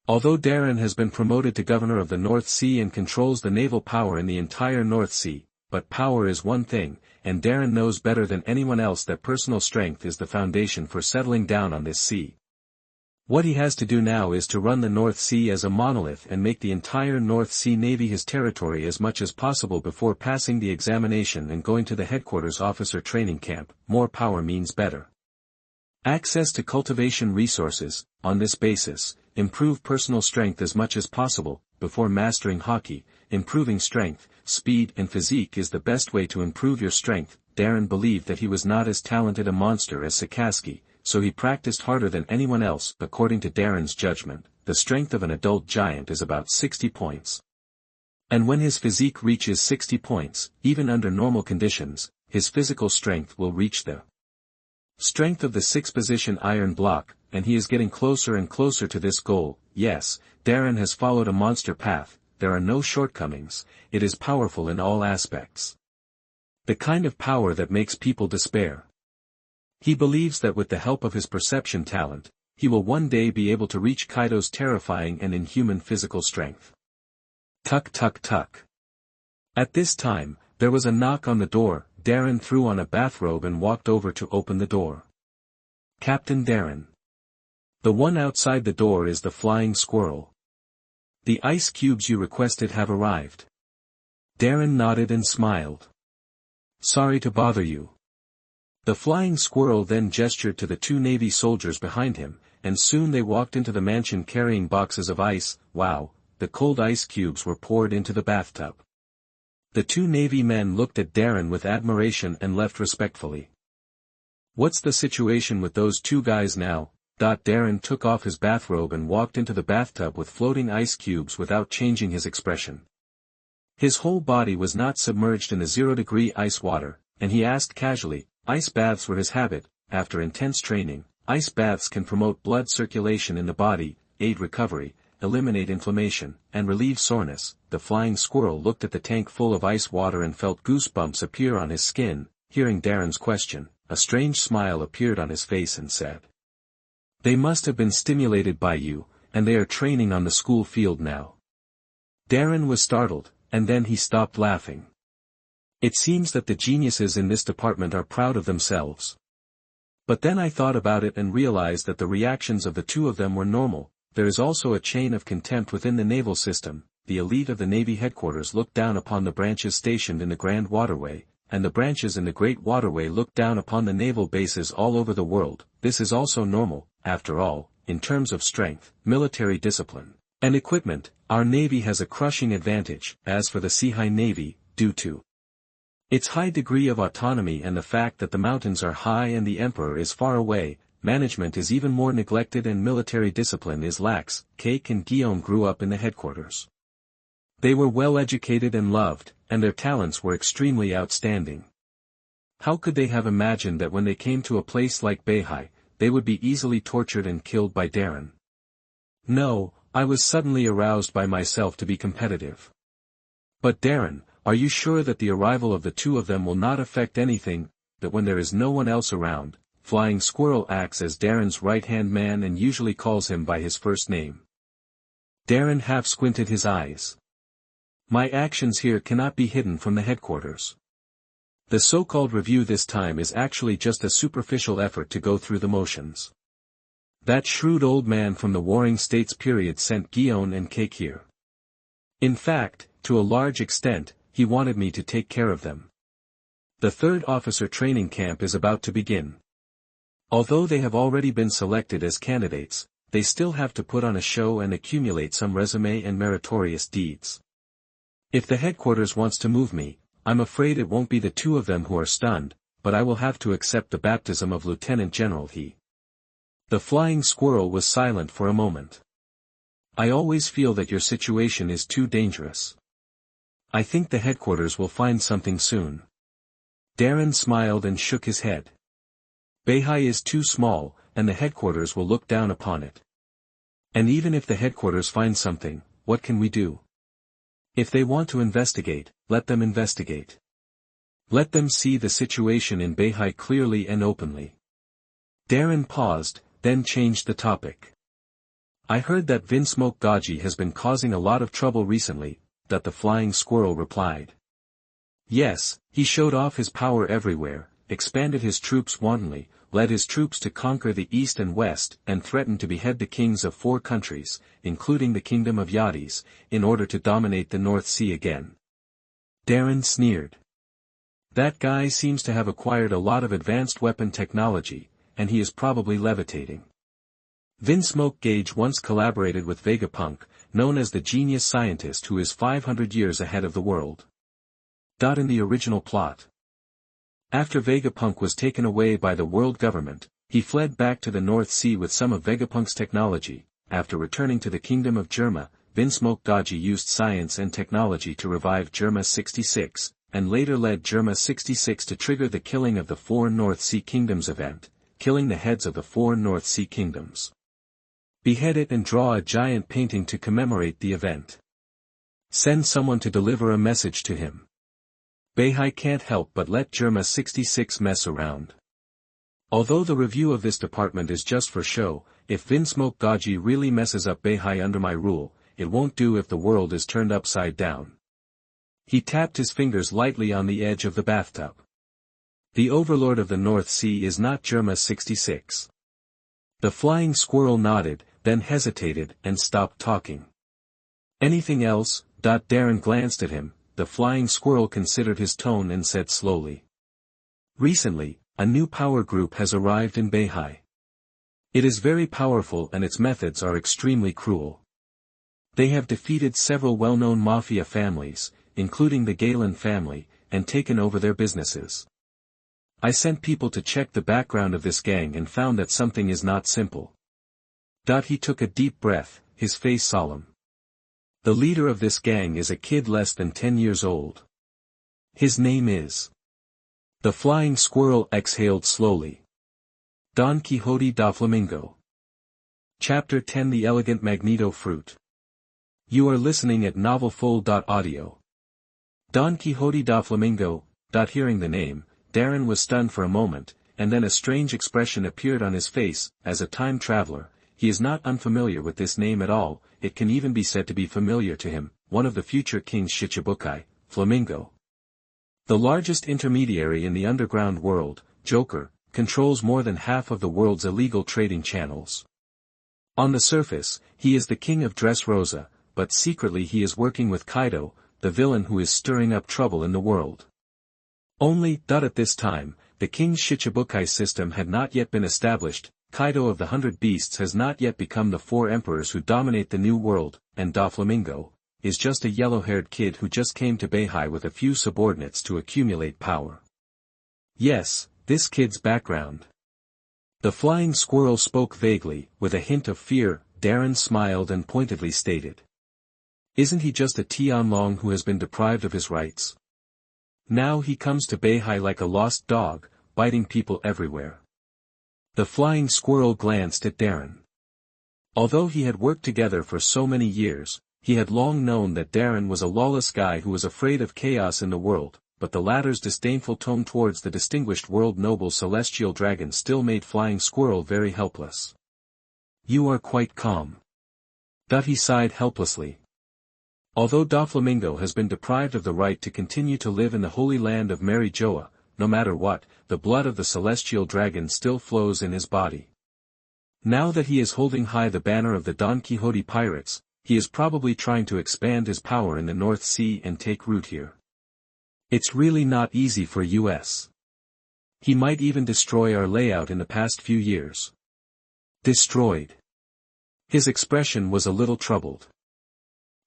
Although Darren has been promoted to governor of the North Sea and controls the naval power in the entire North Sea, but power is one thing, and Darren knows better than anyone else that personal strength is the foundation for settling down on this sea. What he has to do now is to run the North Sea as a monolith and make the entire North Sea Navy his territory as much as possible before passing the examination and going to the headquarters officer training camp. More power means better access to cultivation resources. On this basis, improve personal strength as much as possible. Before mastering hockey, improving strength, speed and physique is the best way to improve your strength. Darren believed that he was not as talented a monster as Sakaski, so he practiced harder than anyone else. According to Darren's judgment, the strength of an adult giant is about 60 points. And when his physique reaches 60 points, even under normal conditions, his physical strength will reach the strength of the 6-position iron block, and he is getting closer and closer to this goal. Yes, Darren has followed a monster path, there are no shortcomings, it is powerful in all aspects. The kind of power that makes people despair. He believes that with the help of his perception talent, he will one day be able to reach Kaido's terrifying and inhuman physical strength. Tuck tuck tuck. At this time, there was a knock on the door. Darren threw on a bathrobe and walked over to open the door. Captain Darren. The one outside the door is the flying squirrel. The ice cubes you requested have arrived. Darren nodded and smiled. Sorry to bother you. The flying squirrel then gestured to the 2 Navy soldiers behind him, and soon they walked into the mansion carrying boxes of ice. Wow, the cold ice cubes were poured into the bathtub. The 2 Navy men looked at Darren with admiration and left respectfully. What's the situation with those 2 guys now? Darren took off his bathrobe and walked into the bathtub with floating ice cubes without changing his expression. His whole body was not submerged in the 0-degree ice water, and he asked casually. Ice baths were his habit. After intense training, ice baths can promote blood circulation in the body, aid recovery, eliminate inflammation, and relieve soreness. The flying squirrel looked at the tank full of ice water and felt goosebumps appear on his skin. Hearing Darren's question, a strange smile appeared on his face and said, "They must have been stimulated by you, and they are training on the school field now." Darren was startled, and then he stopped laughing. It seems that the geniuses in this department are proud of themselves. But then I thought about it and realized that the reactions of the 2 of them were normal. There is also a chain of contempt within the naval system. The elite of the Navy headquarters look down upon the branches stationed in the Grand Waterway, and the branches in the Great Waterway look down upon the naval bases all over the world. This is also normal. After all, in terms of strength, military discipline, and equipment, our Navy has a crushing advantage. As for the Beihai Navy, due to its high degree of autonomy and the fact that the mountains are high and the Emperor is far away, management is even more neglected and military discipline is lax. Cake and Guillaume grew up in the headquarters. They were well educated and loved, and their talents were extremely outstanding. How could they have imagined that when they came to a place like Beihai, they would be easily tortured and killed by Darren? No, I was suddenly aroused by myself to be competitive. But Darren, are you sure that the arrival of the 2 of them will not affect anything? That when there is no one else around, Flying Squirrel acts as Darren's right-hand man and usually calls him by his first name. Darren half squinted his eyes. My actions here cannot be hidden from the headquarters. The so-called review this time is actually just a superficial effort to go through the motions. That shrewd old man from the Warring States period sent Guillaume and Cake here. In fact, to a large extent, he wanted me to take care of them. The 3rd officer training camp is about to begin. Although they have already been selected as candidates, they still have to put on a show and accumulate some resume and meritorious deeds. If the headquarters wants to move me, I'm afraid it won't be the 2 of them who are stunned, but I will have to accept the baptism of Lieutenant General He. The flying squirrel was silent for a moment. I always feel that your situation is too dangerous. I think the headquarters will find something soon. Darren smiled and shook his head. Beihai is too small, and the headquarters will look down upon it. And even if the headquarters find something, what can we do? If they want to investigate, let them investigate. Let them see the situation in Beihai clearly and openly. Darren paused, then changed the topic. I heard that Vinsmoke Gaji has been causing a lot of trouble recently, that the flying squirrel replied. Yes, he showed off his power everywhere, expanded his troops wantonly, led his troops to conquer the east and west, and threatened to behead the kings of 4 countries, including the kingdom of Yadis, in order to dominate the North Sea again. Darren sneered. That guy seems to have acquired a lot of advanced weapon technology, and he is probably levitating. Vinsmoke Gage once collaborated with Vegapunk, known as the genius scientist who is 500 years ahead of the world. In the original plot, after Vegapunk was taken away by the world government, he fled back to the North Sea with some of Vegapunk's technology. After returning to the kingdom of Jerma, Vinsmoke Gage used science and technology to revive Jerma 66, and later led Jerma 66 to trigger the killing of the 4 North Sea Kingdoms event, killing the heads of the 4 North Sea Kingdoms. Behead it and draw a giant painting to commemorate the event. Send someone to deliver a message to him. Beihai can't help but let Jerma 66 mess around. Although the review of this department is just for show, if Vinsmoke Gage really messes up Beihai under my rule, it won't do if the world is turned upside down. He tapped his fingers lightly on the edge of the bathtub. The overlord of the North Sea is not Jerma 66. The flying squirrel nodded, then hesitated and stopped talking. Anything else? Darren glanced at him. The flying squirrel considered his tone and said slowly. Recently, a new power group has arrived in Beihai. It is very powerful and its methods are extremely cruel. They have defeated several well-known mafia families, including the Galen family, and taken over their businesses. I sent people to check the background of this gang and found that something is not simple. He took a deep breath, his face solemn. The leader of this gang is a kid less than 10 years old. His name is. The flying squirrel exhaled slowly. Don Quixote da Flamingo. Chapter 10 The Elegant Magneto Fruit. You are listening at novelfull.audio. Don Quixote da Flamingo. Hearing the name, Darren was stunned for a moment, and then a strange expression appeared on his face. As a time traveler, he is not unfamiliar with this name at all. It can even be said to be familiar to him, one of the future kings Shichibukai, Flamingo. The largest intermediary in the underground world, Joker, controls more than half of the world's illegal trading channels. On the surface, he is the king of Dressrosa, but secretly he is working with Kaido, the villain who is stirring up trouble in the world. Only, at this time, the king's Shichibukai system had not yet been established. Kaido of the 100 Beasts has not yet become the 4 emperors who dominate the new world, and Doflamingo is just a yellow-haired kid who just came to Beihai with a few subordinates to accumulate power. Yes, this kid's background. The flying squirrel spoke vaguely, with a hint of fear. Darren smiled and pointedly stated. Isn't he just a Tianlong who has been deprived of his rights? Now he comes to Beihai like a lost dog, biting people everywhere. The flying squirrel glanced at Darren. Although he had worked together for so many years, he had long known that Darren was a lawless guy who was afraid of chaos in the world, but the latter's disdainful tone towards the distinguished world noble celestial dragon still made Flying Squirrel very helpless. You are quite calm. He sighed helplessly. Although Doflamingo has been deprived of the right to continue to live in the holy land of Mary Joa, no matter what, the blood of the celestial dragon still flows in his body. Now that he is holding high the banner of the Don Quixote pirates, he is probably trying to expand his power in the North Sea and take root here. It's really not easy for us. He might even destroy our layout in the past few years. Destroyed. His expression was a little troubled.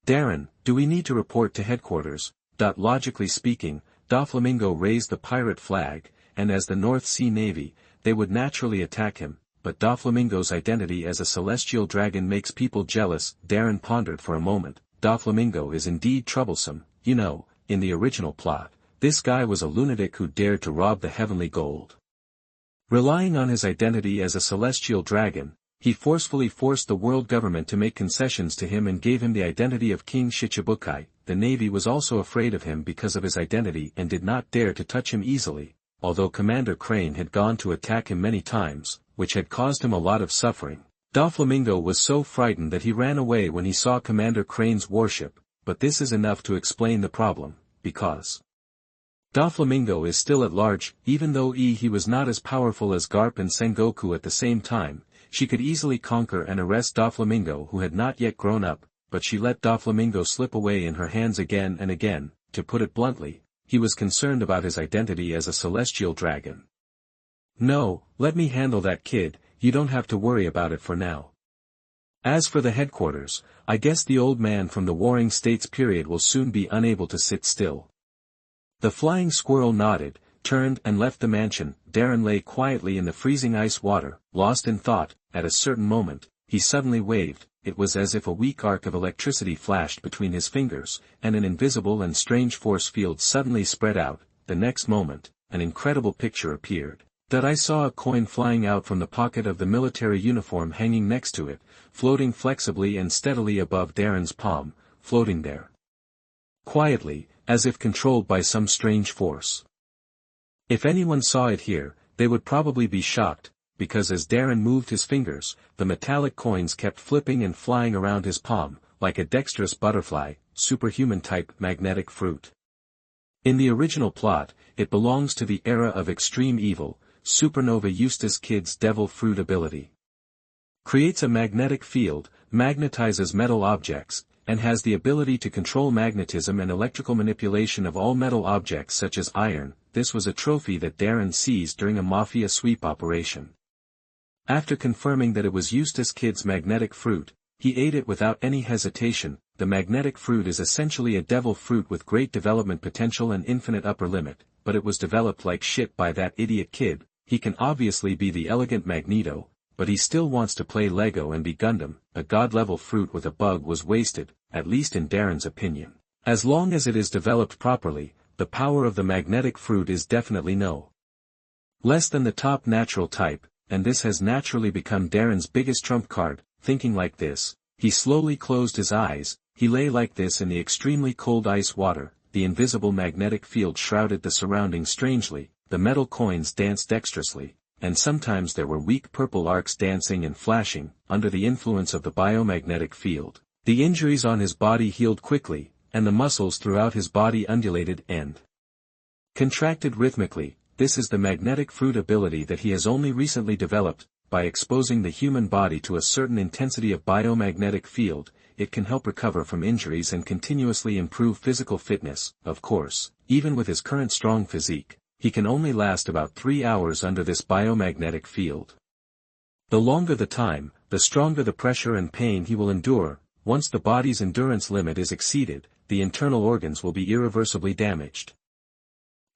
Darren, do we need to report to headquarters? Logically speaking, Doflamingo raised the pirate flag, and as the North Sea Navy, they would naturally attack him, but Doflamingo's identity as a celestial dragon makes people jealous. Darren pondered for a moment. Doflamingo is indeed troublesome, in the original plot, this guy was a lunatic who dared to rob the heavenly gold. Relying on his identity as a celestial dragon, he forcefully forced the world government to make concessions to him and gave him the identity of King Shichibukai. The Navy was also afraid of him because of his identity and did not dare to touch him easily, although Commander Crane had gone to attack him many times, which had caused him a lot of suffering. Doflamingo was so frightened that he ran away when he saw Commander Crane's warship, but this is enough to explain the problem, because Doflamingo is still at large. Even though he was not as powerful as Garp and Sengoku at the same time, she could easily conquer and arrest Doflamingo who had not yet grown up, but she let Doflamingo slip away in her hands again and again. To put it bluntly, he was concerned about his identity as a celestial dragon. No, let me handle that kid, you don't have to worry about it for now. As for the headquarters, I guess the old man from the Warring States period will soon be unable to sit still. The flying squirrel nodded, turned and left the mansion. Darren lay quietly in the freezing ice water, lost in thought. At a certain moment, he suddenly waved. It was as if a weak arc of electricity flashed between his fingers, and an invisible and strange force field suddenly spread out. The next moment, an incredible picture appeared. That I saw a coin flying out from the pocket of the military uniform hanging next to it, floating flexibly and steadily above Darren's palm, floating there quietly, as if controlled by some strange force. If anyone saw it here, they would probably be shocked, because as Darren moved his fingers, the metallic coins kept flipping and flying around his palm, like a dexterous butterfly, superhuman-type magnetic fruit. In the original plot, it belongs to the era of extreme evil. Supernova Eustace Kid's devil fruit ability creates a magnetic field, magnetizes metal objects, and has the ability to control magnetism and electrical manipulation of all metal objects such as iron. This was a trophy that Darren seized during a mafia sweep operation. After confirming that it was Eustace Kid's magnetic fruit, he ate it without any hesitation. The magnetic fruit is essentially a devil fruit with great development potential and infinite upper limit, but it was developed like shit by that idiot kid. He can obviously be the elegant Magneto, but he still wants to play Lego and be Gundam. A god-level fruit with a bug was wasted, at least in Darren's opinion. As long as it is developed properly, the power of the magnetic fruit is definitely no less than the top natural type, and this has naturally become Darren's biggest trump card. Thinking like this, he slowly closed his eyes. He lay like this in the extremely cold ice water. The invisible magnetic field shrouded the surroundings strangely. The metal coins danced dexterously, and sometimes there were weak purple arcs dancing and flashing. Under the influence of the biomagnetic field, the injuries on his body healed quickly, and the muscles throughout his body undulated and contracted rhythmically. This is the magnetic fruit ability that he has only recently developed. By exposing the human body to a certain intensity of biomagnetic field, it can help recover from injuries and continuously improve physical fitness. Of course, even with his current strong physique, he can only last about 3 hours under this biomagnetic field. The longer the time, the stronger the pressure and pain he will endure. Once the body's endurance limit is exceeded, the internal organs will be irreversibly damaged.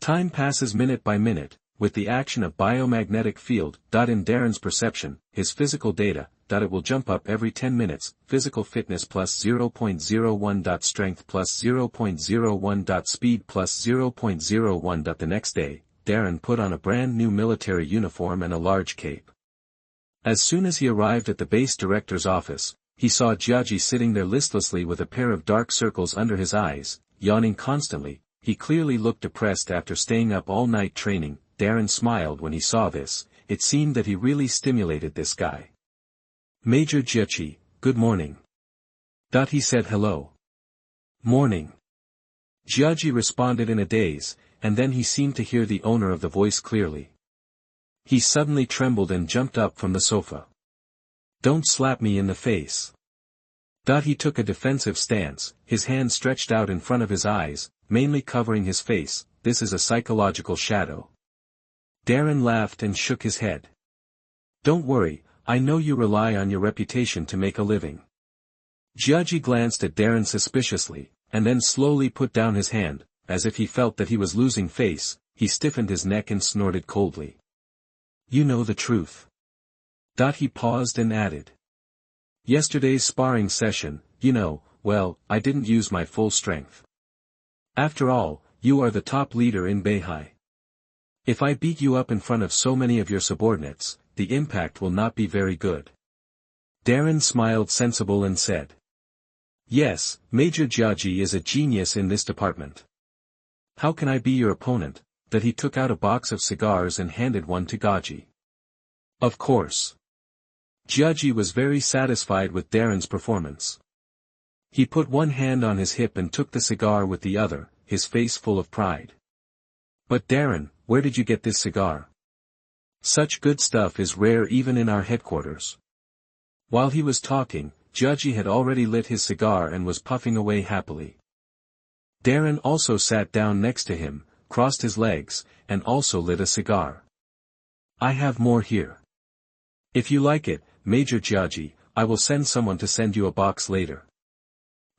Time passes minute by minute, with the action of biomagnetic field. In Darren's perception, his physical data, it will jump up every 10 minutes, physical fitness plus 0.01. Strength plus 0.01. Speed plus 0.01. The next day, Darren put on a brand new military uniform and a large cape. As soon as he arrived at the base director's office, he saw Jiaji sitting there listlessly with a pair of dark circles under his eyes, yawning constantly. He clearly looked depressed after staying up all night training. Darren smiled when he saw this. It seemed that he really stimulated this guy. Major Jiaji, good morning. He said hello. Morning. Jiaji responded in a daze, and then he seemed to hear the owner of the voice clearly. He suddenly trembled and jumped up from the sofa. Don't slap me in the face. He took a defensive stance, his hand stretched out in front of his eyes, mainly covering his face. This is a psychological shadow. Darren laughed and shook his head. Don't worry, I know you rely on your reputation to make a living. Jiaji glanced at Darren suspiciously, and then slowly put down his hand. As if he felt that he was losing face, he stiffened his neck and snorted coldly. You know the truth. He paused and added. Yesterday's sparring session, well, I didn't use my full strength. After all, you are the top leader in Beihai. If I beat you up in front of so many of your subordinates, the impact will not be very good. Darren smiled sensible and said. Yes, Major Jiaji is a genius in this department. How can I be your opponent? He took out a box of cigars and handed one to Gaji. Of course. Jiaji was very satisfied with Darren's performance. He put one hand on his hip and took the cigar with the other, his face full of pride. But Darren, where did you get this cigar? Such good stuff is rare even in our headquarters. While he was talking, Jiaji had already lit his cigar and was puffing away happily. Darren also sat down next to him, crossed his legs, and also lit a cigar. I have more here. If you like it, Major Jiaji, I will send someone to send you a box later.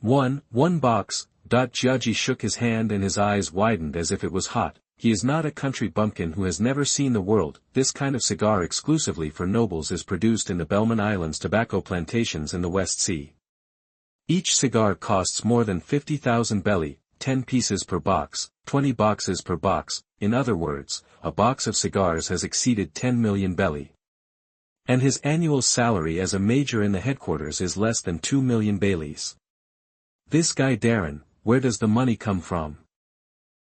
One box. Jiaji shook his hand and his eyes widened as if it was hot. He is not a country bumpkin who has never seen the world. This kind of cigar exclusively for nobles is produced in the Belman Islands tobacco plantations in the West Sea. Each cigar costs more than 50,000 belly, 10 pieces per box, 20 boxes per box. In other words, a box of cigars has exceeded 10 million belly. And his annual salary as a major in the headquarters is less than 2 million baileys. This guy Darren, where does the money come from?